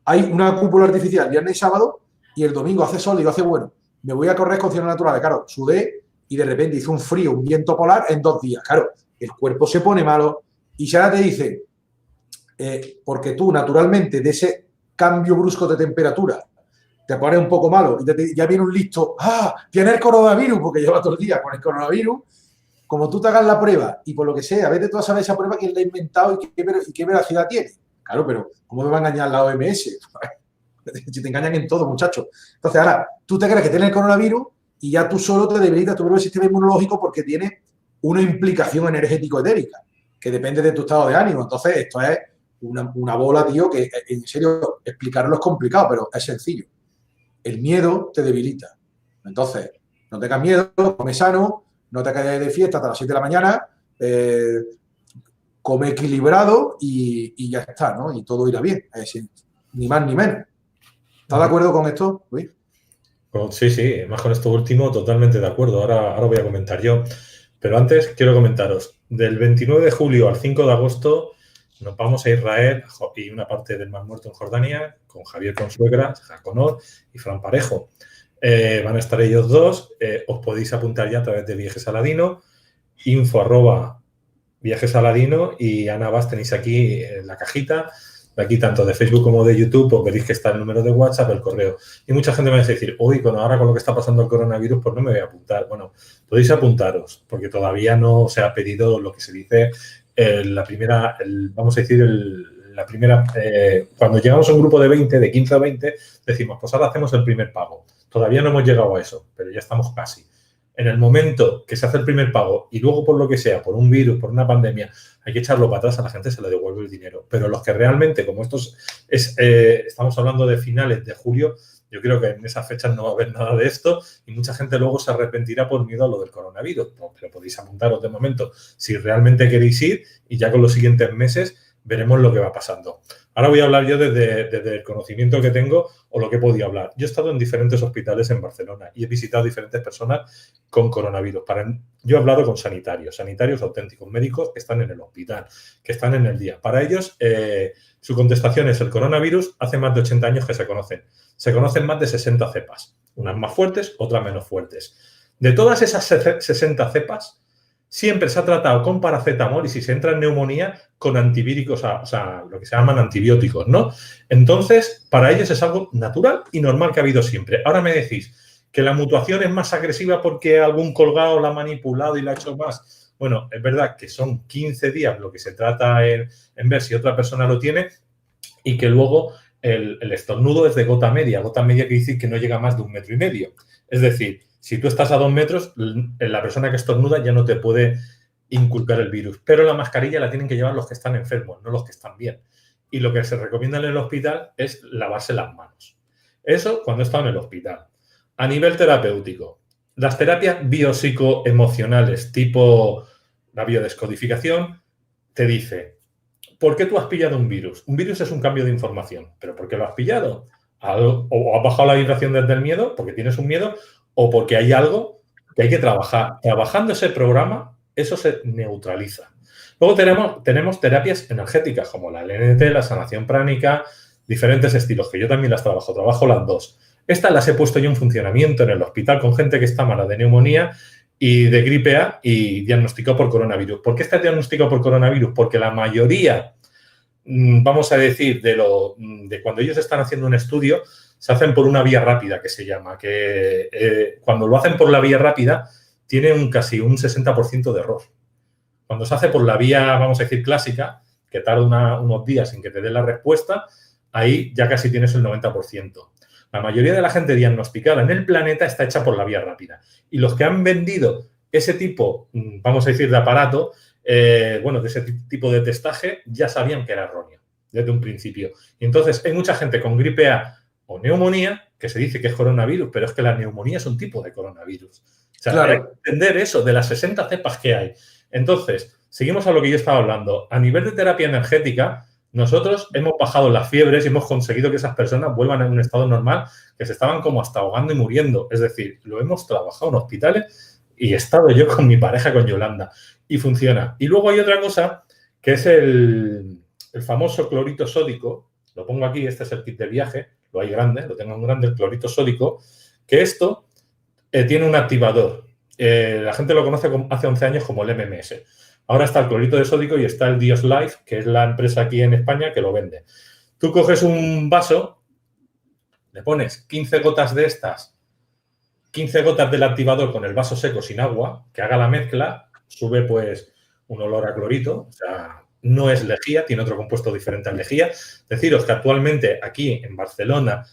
hay una cúpula artificial viernes y sábado y el domingo hace sol y lo hace bueno. Me voy a correr con condiciones naturales, claro, sudé y de repente hizo un frío, un viento polar en 2 días. Claro, el cuerpo se pone malo y si ahora te dice, porque tú naturalmente de ese cambio brusco de temperatura te pones un poco malo y ya viene un listo, tiene el coronavirus porque lleva todo el día con el coronavirus. Como tú te hagas la prueba y por lo que sea, vete tú a saber esa prueba quién la ha inventado y qué veracidad tiene. Claro, pero ¿cómo me va a engañar la OMS? Si te engañan en todo, muchachos. Entonces, ahora, tú te crees que tienes el coronavirus y ya tú solo te debilitas tu propio sistema inmunológico porque tiene una implicación energético-etérica que depende de tu estado de ánimo. Entonces, esto es una bola, tío, que en serio explicarlo es complicado, pero es sencillo. El miedo te debilita. Entonces, no tengas miedo, come sano, no te quedes de fiesta hasta las 7 de la mañana, come equilibrado y ya está, ¿no? Y todo irá bien, ni más ni menos. ¿Estás de acuerdo con esto, Luis? Sí, sí, más con esto último, totalmente de acuerdo. Ahora voy a comentar yo. Pero antes quiero comentaros, del 29 de julio al 5 de agosto nos vamos a Israel y una parte del Mar Muerto en Jordania con Javier Consuegra, Jaconor y Fran Parejo. Van a estar ellos dos. Os podéis apuntar ya a través de Viajes Aladino, info@viajesaladino y Ana Bas tenéis aquí en la cajita. Aquí tanto de Facebook como de YouTube, pues veréis que está el número de WhatsApp, el correo. Y mucha gente me va a decir, uy, ahora con lo que está pasando el coronavirus, pues no me voy a apuntar. Bueno, podéis apuntaros, porque todavía no se ha pedido lo que se dice cuando llegamos a un grupo de 20, de 15 a 20, decimos, pues ahora hacemos el primer pago. Todavía no hemos llegado a eso, pero ya estamos casi. En el momento que se hace el primer pago y luego por lo que sea, por un virus, por una pandemia, hay que echarlo para atrás, a la gente se le devuelve el dinero. Pero los que realmente, como estamos hablando de finales de julio, yo creo que en esas fechas no va a haber nada de esto y mucha gente luego se arrepentirá por miedo a lo del coronavirus. Pero podéis apuntaros de momento si realmente queréis ir y ya con los siguientes meses veremos lo que va pasando. Ahora voy a hablar yo desde el conocimiento que tengo o lo que he podido hablar. Yo he estado en diferentes hospitales en Barcelona y he visitado diferentes personas con coronavirus. Yo he hablado con sanitarios auténticos, médicos que están en el hospital, que están en el día. Para ellos, su contestación es el coronavirus hace más de 80 años que se conocen. Se conocen más de 60 cepas, unas más fuertes, otras menos fuertes. De todas esas 60 cepas, siempre se ha tratado con paracetamol y si se entra en neumonía, con antivíricos, o sea, lo que se llaman antibióticos, ¿no? Entonces, para ellos es algo natural y normal que ha habido siempre. Ahora me decís que la mutuación es más agresiva porque algún colgado la ha manipulado y la ha hecho más. Bueno, es verdad que son 15 días lo que se trata en ver si otra persona lo tiene y que luego el estornudo es de gota media. Gota media quiere decir que no llega más de 1,5 metros. Es decir, si tú estás a 2 metros, la persona que estornuda ya no te puede inculcar el virus. Pero la mascarilla la tienen que llevar los que están enfermos, no los que están bien. Y lo que se recomienda en el hospital es lavarse las manos. Eso cuando está en el hospital. A nivel terapéutico, las terapias biopsicoemocionales tipo la biodescodificación te dice, ¿por qué tú has pillado un virus? Un virus es un cambio de información. ¿Pero por qué lo has pillado? O has bajado la vibración desde el miedo, porque tienes un miedo, o porque hay algo que hay que trabajar. Trabajando ese programa, eso se neutraliza. Luego tenemos terapias energéticas como la LNT, la sanación pránica, diferentes estilos, que yo también las trabajo las dos. Estas las he puesto yo en funcionamiento en el hospital con gente que está mala de neumonía y de gripe A y diagnosticado por coronavirus. ¿Por qué está diagnosticado por coronavirus? Porque la mayoría, vamos a decir, de cuando ellos están haciendo un estudio, se hacen por una vía rápida, que se llama, que cuando lo hacen por la vía rápida tiene casi un 60% de error. Cuando se hace por la vía, vamos a decir, clásica, que tarda unos días en que te dé la respuesta, ahí ya casi tienes el 90%. La mayoría de la gente diagnosticada en el planeta está hecha por la vía rápida. Y los que han vendido ese tipo, vamos a decir, de aparato, de ese tipo de testaje, ya sabían que era erróneo desde un principio. Y entonces hay mucha gente con gripe A o neumonía que se dice que es coronavirus, pero es que la neumonía es un tipo de coronavirus. O sea, claro, hay que entender eso de las 60 cepas que hay. Entonces, seguimos a lo que yo estaba hablando. A nivel de terapia energética, nosotros hemos bajado las fiebres y hemos conseguido que esas personas vuelvan a un estado normal, que se estaban como hasta ahogando y muriendo. Es decir, lo hemos trabajado en hospitales y he estado yo con mi pareja, con Yolanda, y funciona. Y luego hay otra cosa, que es el famoso clorito sódico. Lo pongo aquí, este es el kit de viaje, lo hay grande, lo tengo en grande, el clorito sódico, que esto tiene un activador. La gente lo conoce hace 11 años como el MMS. Ahora está el clorito de sódico y está el Dios Life, que es la empresa aquí en España que lo vende. Tú coges un vaso, le pones 15 gotas de estas, 15 gotas del activador con el vaso seco sin agua, que haga la mezcla, sube pues un olor a clorito, o sea, no es lejía, tiene otro compuesto diferente a lejía. Deciros que actualmente aquí en Barcelona,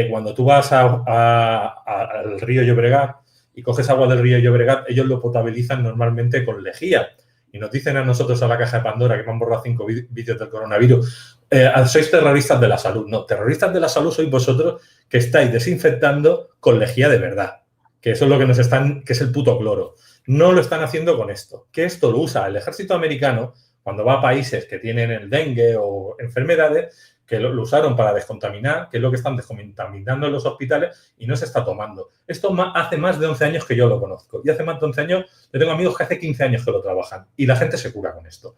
cuando tú vas al río Llobregat y coges agua del río Llobregat, ellos lo potabilizan normalmente con lejía. Y nos dicen a nosotros, a la caja de Pandora, que me han borrado 5 vídeos del coronavirus, sois terroristas de la salud. No, terroristas de la salud sois vosotros que estáis desinfectando con lejía de verdad. Que eso es lo que nos están, que es el puto cloro. No lo están haciendo con esto. Que esto lo usa el ejército americano cuando va a países que tienen el dengue o enfermedades, que lo usaron para descontaminar, que es lo que están descontaminando en los hospitales y no se está tomando. Esto hace más de 11 años que yo lo conozco. Y hace más de 11 años, yo tengo amigos que hace 15 años que lo trabajan y la gente se cura con esto.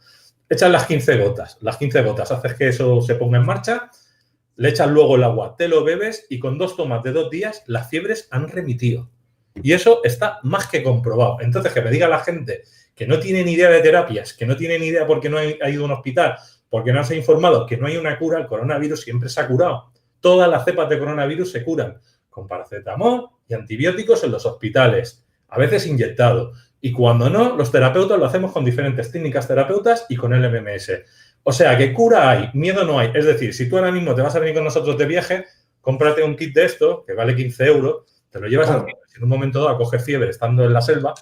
Echas las 15 gotas, haces que eso se ponga en marcha, le echas luego el agua, te lo bebes y con 2 tomas de 2 días las fiebres han remitido. Y eso está más que comprobado. Entonces, que me diga la gente que no tiene ni idea de terapias, que no tiene ni idea porque no ha ido a un hospital, porque no se ha informado que no hay una cura, el coronavirus siempre se ha curado. Todas las cepas de coronavirus se curan con paracetamol y antibióticos en los hospitales, a veces inyectado. Y cuando no, los terapeutas lo hacemos con diferentes técnicas terapeutas y con el MMS. O sea, que cura hay, miedo no hay. Es decir, si tú ahora mismo te vas a venir con nosotros de viaje, cómprate un kit de esto, que vale 15 euros, te lo llevas al kit. Si en un momento dado coges fiebre estando en la selva,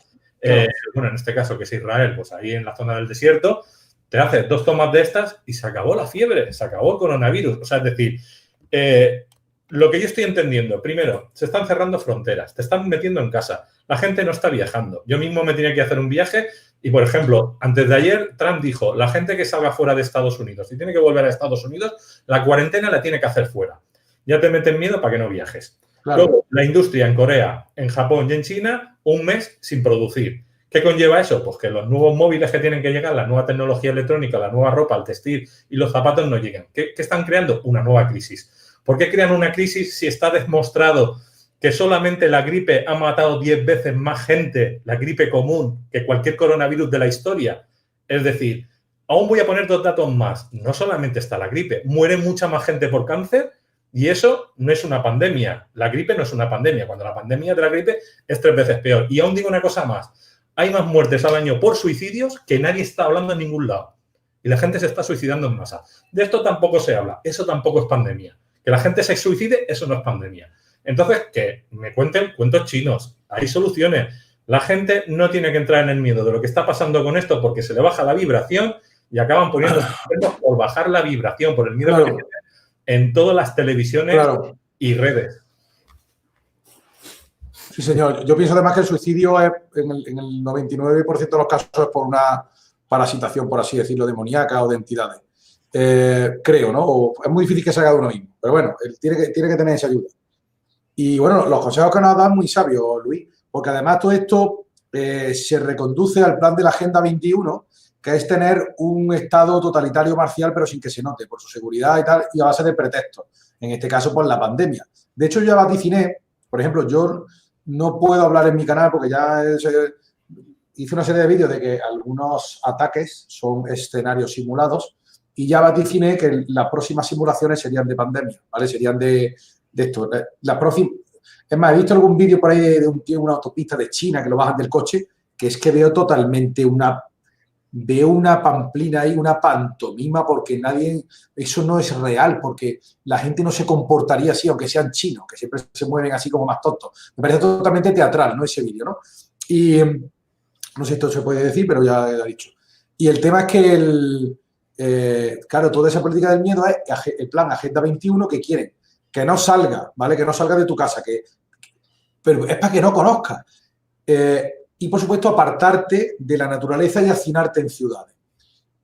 bueno, en este caso que es Israel, pues ahí en la zona del desierto, te haces 2 tomas de estas y se acabó la fiebre, se acabó el coronavirus. O sea, es decir, lo que yo estoy entendiendo, primero, se están cerrando fronteras, te están metiendo en casa, la gente no está viajando. Yo mismo me tenía que hacer un viaje y, por ejemplo, antes de ayer, Trump dijo, la gente que salga fuera de Estados Unidos y tiene que volver a Estados Unidos, la cuarentena la tiene que hacer fuera. Ya te meten miedo para que no viajes. Claro. Luego, la industria en Corea, en Japón y en China, un mes sin producir. ¿Qué conlleva eso? Pues que los nuevos móviles que tienen que llegar, la nueva tecnología electrónica, la nueva ropa, el textil y los zapatos no llegan. ¿Qué están creando? Una nueva crisis. ¿Por qué crean una crisis si está demostrado que solamente la gripe ha matado 10 veces más gente, la gripe común, que cualquier coronavirus de la historia? Es decir, aún voy a poner 2 datos más. No solamente está la gripe, muere mucha más gente por cáncer y eso no es una pandemia. La gripe no es una pandemia. Cuando la pandemia de la gripe es 3 veces peor. Y aún digo una cosa más. Hay más muertes al año por suicidios que nadie está hablando en ningún lado. Y la gente se está suicidando en masa. De esto tampoco se habla. Eso tampoco es pandemia. Que la gente se suicide, eso no es pandemia. Entonces, que me cuenten cuentos chinos. Hay soluciones. La gente no tiene que entrar en el miedo de lo que está pasando con esto porque se le baja la vibración y acaban poniendo por bajar la vibración, por el miedo que tienen en todas las televisiones y redes. Sí, señor. Yo pienso además que el suicidio es, en el 99% de los casos es por una parasitación, por así decirlo, demoníaca o de entidades. Creo, ¿no? O es muy difícil que salga de uno mismo. Pero bueno, él tiene que tener esa ayuda. Y bueno, los consejos que nos has dado muy sabios, Luis, porque además todo esto se reconduce al plan de la Agenda 21, que es tener un Estado totalitario marcial, pero sin que se note, por su seguridad y tal, y a base de pretextos. En este caso, por la pandemia. De hecho, yo ya vaticiné, por ejemplo, yo no puedo hablar en mi canal porque ya hice una serie de vídeos de que algunos ataques son escenarios simulados y ya vaticiné que las próximas simulaciones serían de pandemia, ¿vale? Serían de esto. Es más, he visto algún vídeo por ahí de un tío en una autopista de China que lo bajan del coche, que es que veo totalmente una pamplina ahí, una pantomima, porque eso no es real, porque la gente no se comportaría así, aunque sean chinos, que siempre se mueven así como más tontos. Me parece totalmente teatral, ¿no? Ese vídeo, ¿no? Y no sé si esto se puede decir, pero ya lo he dicho. Y el tema es que claro, toda esa política del miedo es el plan Agenda 21 que quieren que no salga, ¿vale? Que no salga de tu casa, pero es para que no conozcas. Y, por supuesto, apartarte de la naturaleza y hacinarte en ciudades.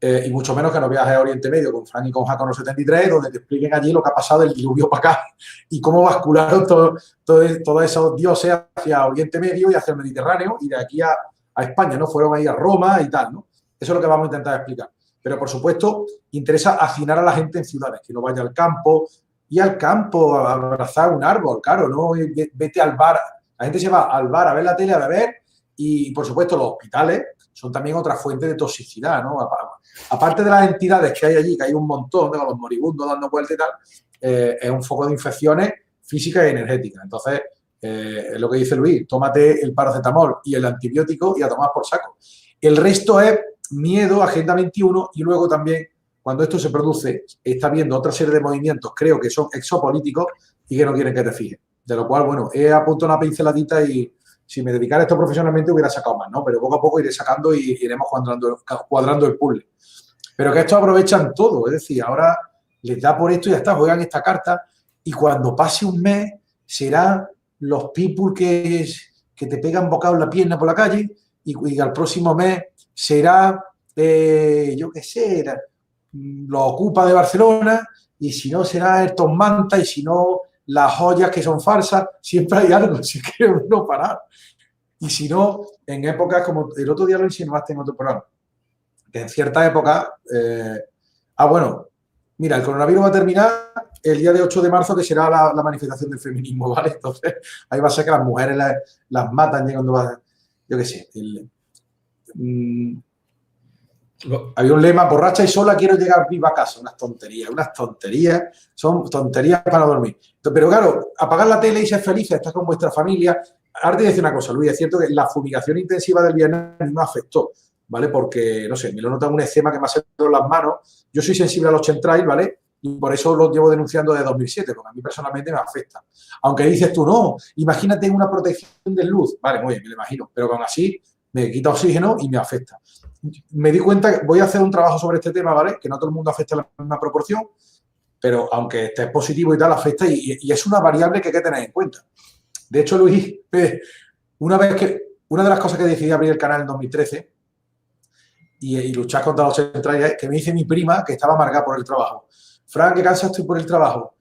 Y mucho menos que no viajes a Oriente Medio con Frank y con Jacono 73, donde te expliquen allí lo que ha pasado del diluvio para acá y cómo bascularon todos esos dioses hacia Oriente Medio y hacia el Mediterráneo y de aquí a España, ¿no? Fueron ahí a Roma y tal, ¿no? Eso es lo que vamos a intentar explicar. Pero, por supuesto, interesa hacinar a la gente en ciudades, que no vaya al campo, y al campo a abrazar un árbol, claro, no vete al bar. La gente se va al bar a ver la tele, a beber, y por supuesto los hospitales son también otra fuente de toxicidad, ¿no? Aparte de las entidades que hay allí, que hay un montón de los moribundos dando vueltas y tal, es un foco de infecciones físicas y energéticas. Entonces, es lo que dice Luis, tómate el paracetamol y el antibiótico y a tomar por saco. El resto es miedo, Agenda 21, y luego también cuando esto se produce, está habiendo otra serie de movimientos, creo que son exopolíticos y que no quieren que te fijes. De lo cual, bueno, he apuntado una pinceladita y si me dedicara a esto profesionalmente hubiera sacado más, ¿no? Pero poco a poco iré sacando y iremos cuadrando el puzzle. Pero que estos aprovechan todo, es decir, ahora les da por esto y ya está, juegan esta carta y cuando pase un mes serán los people que te pegan bocado en la pierna por la calle y al próximo mes será, yo qué sé, lo ocupa de Barcelona y si no será Ayrton Manta y si no las joyas que son falsas, siempre hay algo, si quiere no parar. Y si no, en épocas como el otro día lo insinuaste en otro programa, que en cierta época, bueno, mira, el coronavirus va a terminar el día de 8 de marzo, que será la manifestación del feminismo, ¿vale? Entonces, ahí va a ser que las mujeres las matan llegando a, yo qué sé, había un lema, borracha y sola quiero llegar viva a casa. Unas tonterías, son tonterías para dormir. Pero claro, apagar la tele y ser felices, estar con vuestra familia. Ahora te voy a decir una cosa, Luis, es cierto que la fumigación intensiva del viernes me afectó, ¿vale? Porque, no sé, me lo notan un eczema que me ha salido en las manos. Yo soy sensible a los chemtrails, ¿vale? Y por eso lo llevo denunciando desde 2007, porque a mí personalmente me afecta. Aunque dices tú, no, imagínate una protección de luz. Vale, muy bien, me lo imagino, pero aún así me quita oxígeno y me afecta. Me di cuenta que voy a hacer un trabajo sobre este tema, ¿vale? Que no todo el mundo afecta en la misma proporción, pero aunque estés positivo y tal, afecta y es una variable que hay que tener en cuenta. De hecho, Luis, una de las cosas que decidí abrir el canal en 2013 y luchar contra los centrales es que me dice mi prima que estaba amargada por el trabajo. Fran, qué cansado estoy por el trabajo.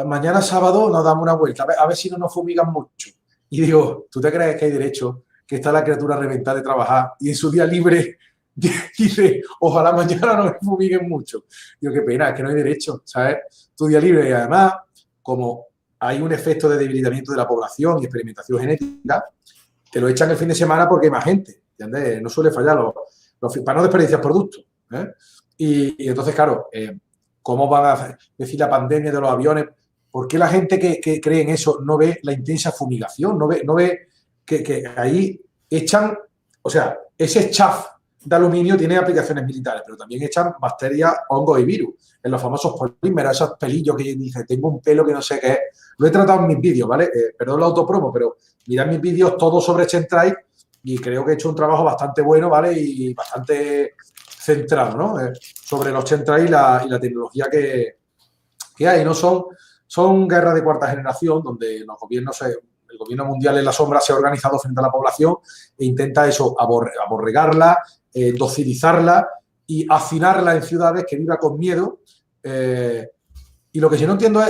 Mañana sábado nos damos una vuelta, a ver si no nos fumigan mucho. Y digo, ¿tú te crees que hay derecho que está la criatura reventada de trabajar y en su día libre dice, ojalá mañana no me fumiguen mucho? Digo, qué pena, es que no hay derecho, ¿sabes? Tu día libre y además, como hay un efecto de debilitamiento de la población y experimentación genética, te lo echan el fin de semana porque hay más gente, ¿entiendes? No suele fallar para no desperdiciar productos, ¿eh? Y entonces, claro, ¿cómo van a decir la pandemia de los aviones? ¿Por qué la gente que cree en eso no ve la intensa fumigación? No ve que ahí echan, o sea, ese chaff de aluminio tiene aplicaciones militares, pero también echan bacterias, hongos y virus. En los famosos polímeros, esos pelillos que dice, tengo un pelo que no sé qué es. Lo he tratado en mis vídeos, ¿vale? Perdón la autopromo, pero mirad mis vídeos todos sobre chemtrails y creo que he hecho un trabajo bastante bueno, ¿vale? Y bastante centrado, ¿no? Sobre los chemtrails y la tecnología que hay, ¿no? Son guerras de cuarta generación donde los gobiernos el gobierno mundial en la sombra se ha organizado frente a la población e intenta eso, aborregarla, docilizarla y hacinarla en ciudades que viva con miedo. Y lo que no entiendo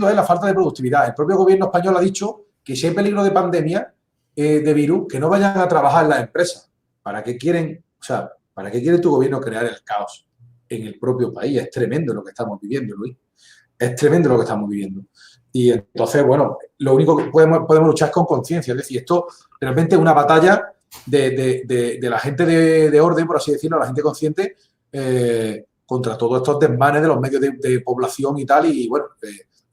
es la falta de productividad. El propio gobierno español ha dicho que si hay peligro de pandemia, de virus, que no vayan a trabajar en las empresas. ¿Para qué quieren, o sea, para qué quiere tu gobierno crear el caos en el propio país? Es tremendo lo que estamos viviendo, Luis. Es tremendo lo que estamos viviendo. Y entonces, bueno, lo único que podemos luchar es con conciencia. Es decir, esto realmente es una batalla de la gente de orden, por así decirlo, la gente consciente, contra todos estos desmanes de los medios de población y tal. Y bueno,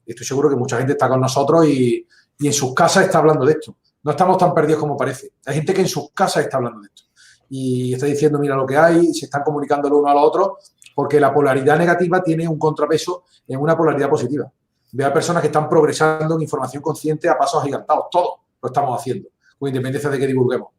estoy seguro que mucha gente está con nosotros y en sus casas está hablando de esto. No estamos tan perdidos como parece. Hay gente que en sus casas está hablando de esto. Y está diciendo, mira lo que hay, se están comunicando el uno al otro, porque la polaridad negativa tiene un contrapeso en una polaridad positiva. Veo a personas que están progresando en información consciente a pasos agigantados. Todos lo estamos haciendo, con independencia de que divulguemos.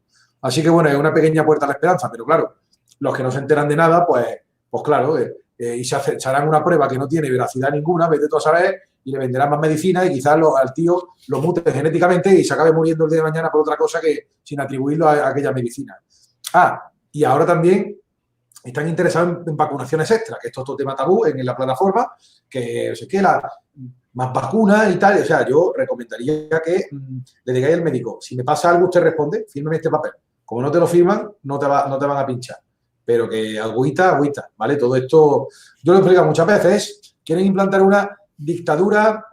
Así que, bueno, es una pequeña puerta a la esperanza, pero claro, los que no se enteran de nada, pues claro, y se echarán una prueba que no tiene veracidad ninguna, vete tú a saber, y le venderán más medicina y quizás al tío lo mute genéticamente y se acabe muriendo el día de mañana por otra cosa que sin atribuirlo a aquella medicina. Y ahora también están interesados en vacunaciones extra, que esto es otro tema tabú en la plataforma, que no sé qué, más vacunas y tal. O sea, yo recomendaría que le digáis al médico, si me pasa algo, usted responde, fírmeme este papel. Como no te lo firman, no te van a pinchar. Pero que agüita, ¿vale? Todo esto, yo lo he explicado muchas veces, quieren implantar una dictadura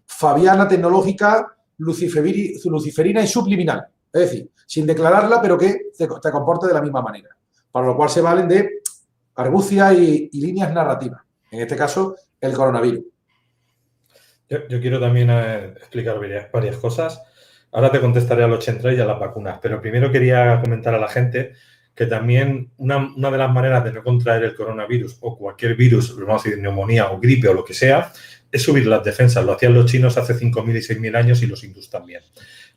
fabiana, tecnológica, luciferina y subliminal. Es decir, sin declararla, pero que te comporte de la misma manera. Para lo cual se valen de argucias y líneas narrativas. En este caso, el coronavirus. Yo quiero también explicar varias cosas. Ahora te contestaré a los chemtrails y a las vacunas, pero primero quería comentar a la gente que también una de las maneras de no contraer el coronavirus o cualquier virus, vamos a decir neumonía o gripe o lo que sea, es subir las defensas. Lo hacían los chinos hace 5.000 y 6.000 años y los hindús también.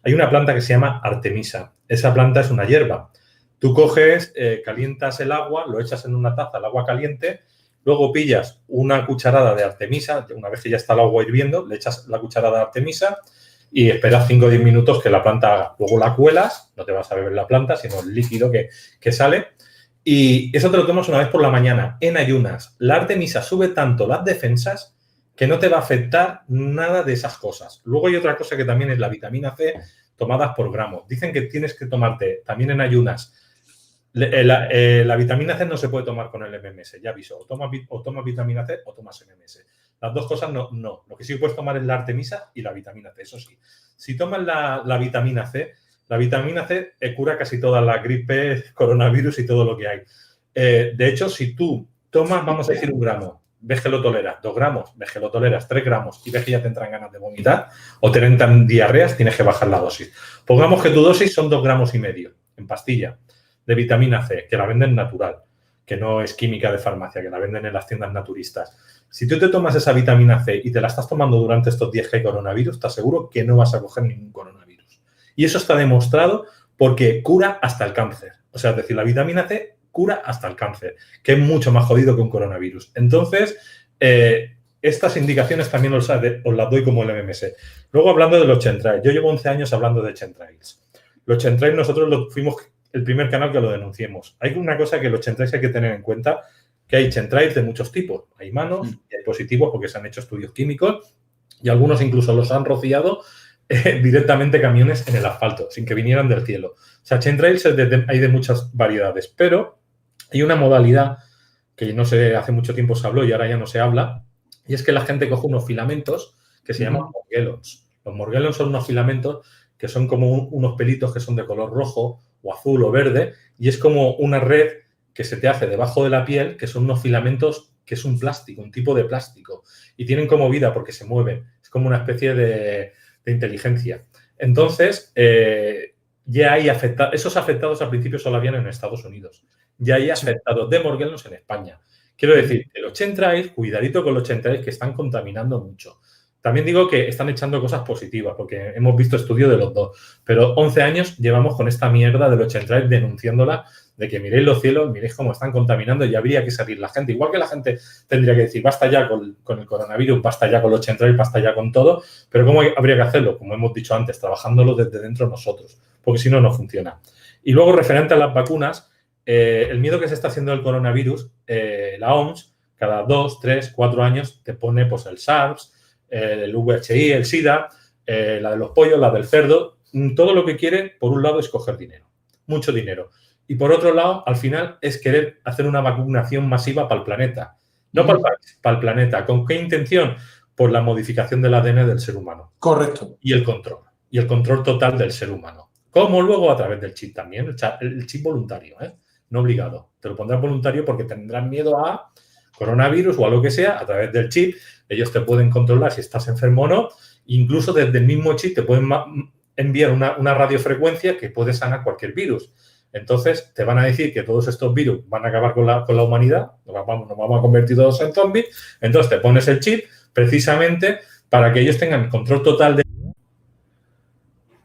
Hay una planta que se llama Artemisa. Esa planta es una hierba. Tú coges, calientas el agua, lo echas en una taza, el agua caliente, luego pillas una cucharada de Artemisa, una vez que ya está el agua hirviendo, le echas la cucharada de Artemisa y esperas 5 o 10 minutos que la planta haga. Luego la cuelas, no te vas a beber la planta, sino el líquido que sale. Y eso te lo tomas una vez por la mañana, en ayunas. La Artemisa sube tanto las defensas que no te va a afectar nada de esas cosas. Luego hay otra cosa que también es la vitamina C tomadas por gramos. Dicen que tienes que tomarte también en ayunas. La vitamina C no se puede tomar con el MMS, ya aviso. O tomas vitamina C o tomas MMS. Las dos cosas no. Lo que sí puedes tomar es la Artemisa y la vitamina C, eso sí. Si tomas la vitamina C cura casi todas las gripes, coronavirus y todo lo que hay. De hecho, si tú tomas, vamos a decir, 1 gramo, ves que lo toleras, 2 gramos, ves que lo toleras, 3 gramos y ves que ya te entran ganas de vomitar o te entran diarreas, tienes que bajar la dosis. Pongamos que tu dosis son 2,5 gramos en pastilla de vitamina C, que la venden natural, que no es química de farmacia, que la venden en las tiendas naturistas. Si tú te tomas esa vitamina C y te la estás tomando durante estos días que hay coronavirus, te aseguro que no vas a coger ningún coronavirus. Y eso está demostrado porque cura hasta el cáncer. O sea, es decir, la vitamina C cura hasta el cáncer, que es mucho más jodido que un coronavirus. Entonces, estas indicaciones también os las doy como el MMS. Luego, hablando de los chemtrails. Yo llevo 11 años hablando de chemtrails. Los chemtrails nosotros fuimos el primer canal que lo denunciemos. Hay una cosa que los chemtrails hay que tener en cuenta, que hay chemtrails de muchos tipos. Hay humanos y hay positivos porque se han hecho estudios químicos y algunos incluso los han rociado directamente camiones en el asfalto, sin que vinieran del cielo. O sea, chemtrails hay de muchas variedades, pero hay una modalidad que no sé, hace mucho tiempo se habló y ahora ya no se habla, y es que la gente coge unos filamentos que se llaman morguelos. Los morguelos son unos filamentos que son como unos pelitos que son de color rojo o azul o verde, y es como una red que se te hace debajo de la piel, que son unos filamentos que es un plástico, un tipo de plástico, y tienen como vida porque se mueven. Es como una especie de inteligencia. Entonces, ya hay esos afectados al principio solo habían en Estados Unidos. Ya hay afectados de morguelos en España. Quiero decir, que los chemtrails, cuidadito con los chemtrails que están contaminando mucho. También digo que están echando cosas positivas, porque hemos visto estudios de los dos. Pero 11 años llevamos con esta mierda de los chemtrails denunciándola, de que miréis los cielos, miréis cómo están contaminando y habría que salir la gente. Igual que la gente tendría que decir, basta ya con el coronavirus, basta ya con los chemtrails, basta ya con todo. Pero ¿cómo habría que hacerlo? Como hemos dicho antes, trabajándolo desde dentro nosotros, porque si no, no funciona. Y luego, referente a las vacunas, el miedo que se está haciendo del coronavirus, la OMS, cada 2, 3, 4 años te pone pues el SARS, el VHI, el SIDA, la de los pollos, la del cerdo, todo lo que quiere, por un lado, es coger dinero, mucho dinero. Y por otro lado, al final, es querer hacer una vacunación masiva para el planeta. No para el país, para el planeta. ¿Con qué intención? Por la modificación del ADN del ser humano. Correcto. Y el control total del ser humano. Como luego a través del chip también, el chip voluntario, no obligado. Te lo pondrás voluntario porque tendrán miedo a coronavirus o a lo que sea. A través del chip ellos te pueden controlar si estás enfermo o no. Incluso desde el mismo chip te pueden enviar una radiofrecuencia que puede sanar cualquier virus. Entonces te van a decir que todos estos virus van a acabar con la humanidad, nos vamos a convertir todos en zombies. Entonces te pones el chip precisamente para que ellos tengan control total de...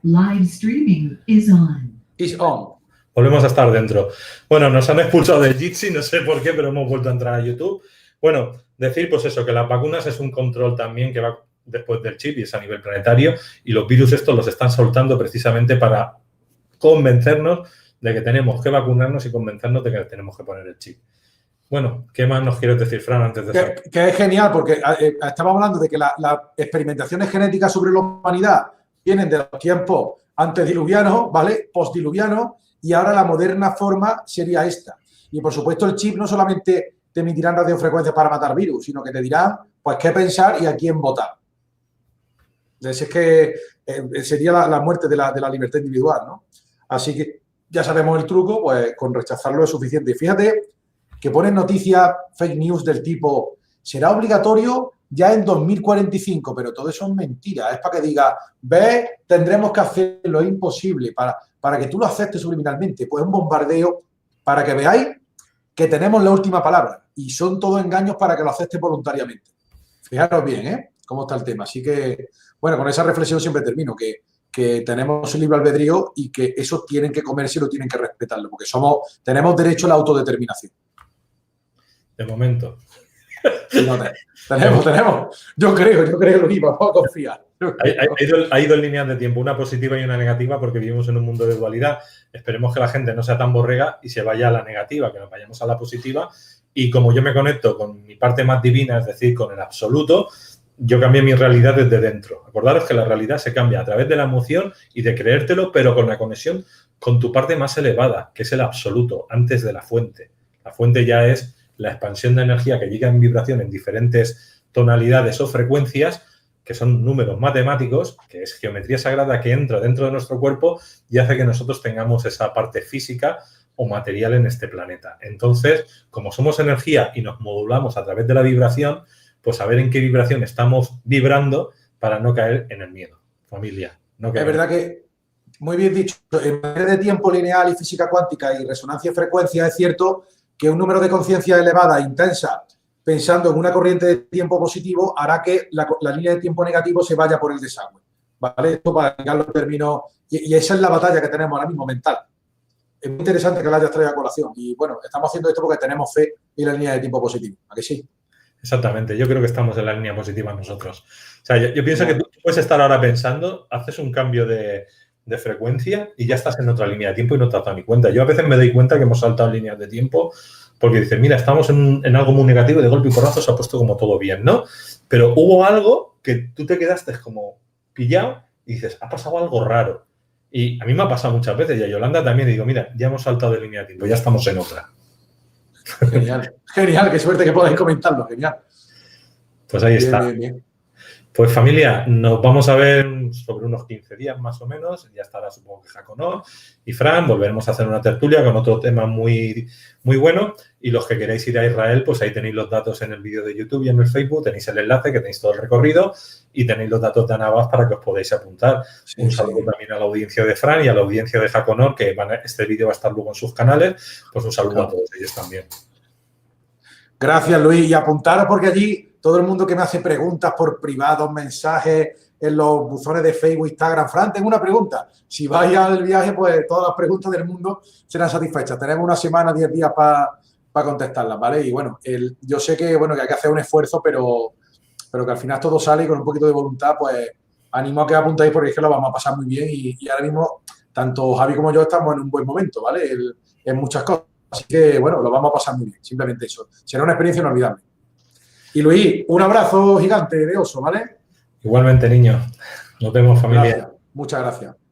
Live streaming is on. Is on. Volvemos a estar dentro. Bueno, nos han expulsado del Jitsi, no sé por qué, pero hemos vuelto a entrar a YouTube. Bueno, decir pues eso, que las vacunas es un control también que va después del chip y es a nivel planetario y los virus estos los están soltando precisamente para convencernos de que tenemos que vacunarnos y convencernos de que tenemos que poner el chip. Bueno, ¿qué más nos quieres decir, Fran, antes de eso? Que es genial, porque estamos hablando de que las experimentaciones genéticas sobre la humanidad vienen de los tiempos antediluvianos, ¿vale? Postdiluvianos, y ahora la moderna forma sería esta. Y, por supuesto, el chip no solamente te emitirán radiofrecuencias para matar virus, sino que te dirán, pues, qué pensar y a quién votar. Entonces, es que sería la muerte de la libertad individual, ¿no? Así que ya sabemos el truco, pues con rechazarlo es suficiente. Y fíjate que ponen noticias fake news del tipo, será obligatorio ya en 2045, pero todo eso es mentira. Es para que diga, ve, tendremos que hacerlo, es imposible, para que tú lo aceptes subliminalmente. Pues un bombardeo para que veáis que tenemos la última palabra y son todos engaños para que lo aceptes voluntariamente. Fijaros bien, cómo está el tema. Así que, bueno, con esa reflexión siempre termino, que tenemos el libre albedrío y que eso tienen que comerse y lo tienen que respetarlo, porque tenemos derecho a la autodeterminación. De momento. Sí, no, tenemos. Yo creo, Luis, vamos a confiar. Hay dos líneas de tiempo, una positiva y una negativa, porque vivimos en un mundo de dualidad. Esperemos que la gente no sea tan borrega y se vaya a la negativa, que nos vayamos a la positiva. Y como yo me conecto con mi parte más divina, es decir, con el absoluto, yo cambié mi realidad desde dentro. Acordaros que la realidad se cambia a través de la emoción y de creértelo, pero con la conexión con tu parte más elevada, que es el absoluto, antes de la fuente. La fuente ya es la expansión de energía que llega en vibración en diferentes tonalidades o frecuencias, que son números matemáticos, que es geometría sagrada que entra dentro de nuestro cuerpo y hace que nosotros tengamos esa parte física o material en este planeta. Entonces, como somos energía y nos modulamos a través de la vibración, pues saber en qué vibración estamos vibrando para no caer en el miedo. Familia, no caer. Es verdad que, muy bien dicho, en materia de tiempo lineal y física cuántica y resonancia y frecuencia, es cierto que un número de conciencia elevada, intensa, pensando en una corriente de tiempo positivo, hará que la línea de tiempo negativo se vaya por el desagüe. ¿Vale? Esto para explicar los términos, y esa es la batalla que tenemos ahora mismo mental. Es muy interesante que la hayas traído a colación. Y bueno, estamos haciendo esto porque tenemos fe en la línea de tiempo positivo. ¿A que sí? Exactamente, yo creo que estamos en la línea positiva nosotros. O sea, yo pienso que tú puedes estar ahora pensando, haces un cambio de frecuencia y ya estás en otra línea de tiempo y no te has dado ni cuenta. Yo a veces me doy cuenta que hemos saltado líneas de tiempo porque dices, mira, estamos en algo muy negativo y de golpe y porrazo se ha puesto como todo bien, ¿no? Pero hubo algo que tú te quedaste como pillado y dices, ha pasado algo raro. Y a mí me ha pasado muchas veces y a Yolanda también. Y digo, mira, ya hemos saltado de línea de tiempo, ya estamos en otra. Genial, genial, qué suerte que podáis comentarlo, genial. Pues ahí está. Bien. Pues familia, nos vamos a ver sobre unos 15 días más o menos. Ya estará supongo que Jaconor y Fran. Volveremos a hacer una tertulia con otro tema muy, muy bueno. Y los que queráis ir a Israel, pues ahí tenéis los datos en el vídeo de YouTube y en el Facebook. Tenéis el enlace, que tenéis todo el recorrido. Y tenéis los datos de Anabas para que os podáis apuntar. Sí, un saludo también a la audiencia de Fran y a la audiencia de Jaconor, que este vídeo va a estar luego en sus canales. Pues un saludo a todos ellos también. Gracias, Luis. Y apuntaros porque allí todo el mundo que me hace preguntas por privados, mensajes en los buzones de Facebook, Instagram. Fran, tengo una pregunta. Si vais al viaje, pues todas las preguntas del mundo serán satisfechas. Tenemos una semana, 10 días para contestarlas, ¿vale? Y bueno, yo sé que, bueno, que hay que hacer un esfuerzo, pero que al final todo sale y con un poquito de voluntad, pues animo a que apuntéis porque es que lo vamos a pasar muy bien y ahora mismo tanto Javi como yo estamos en un buen momento, ¿vale? En muchas cosas. Así que, bueno, lo vamos a pasar muy bien. Simplemente eso. Será una experiencia inolvidable. Y Luis, un abrazo gigante de oso, ¿vale? Igualmente, niño. Nos vemos, familia. Gracias. Muchas gracias.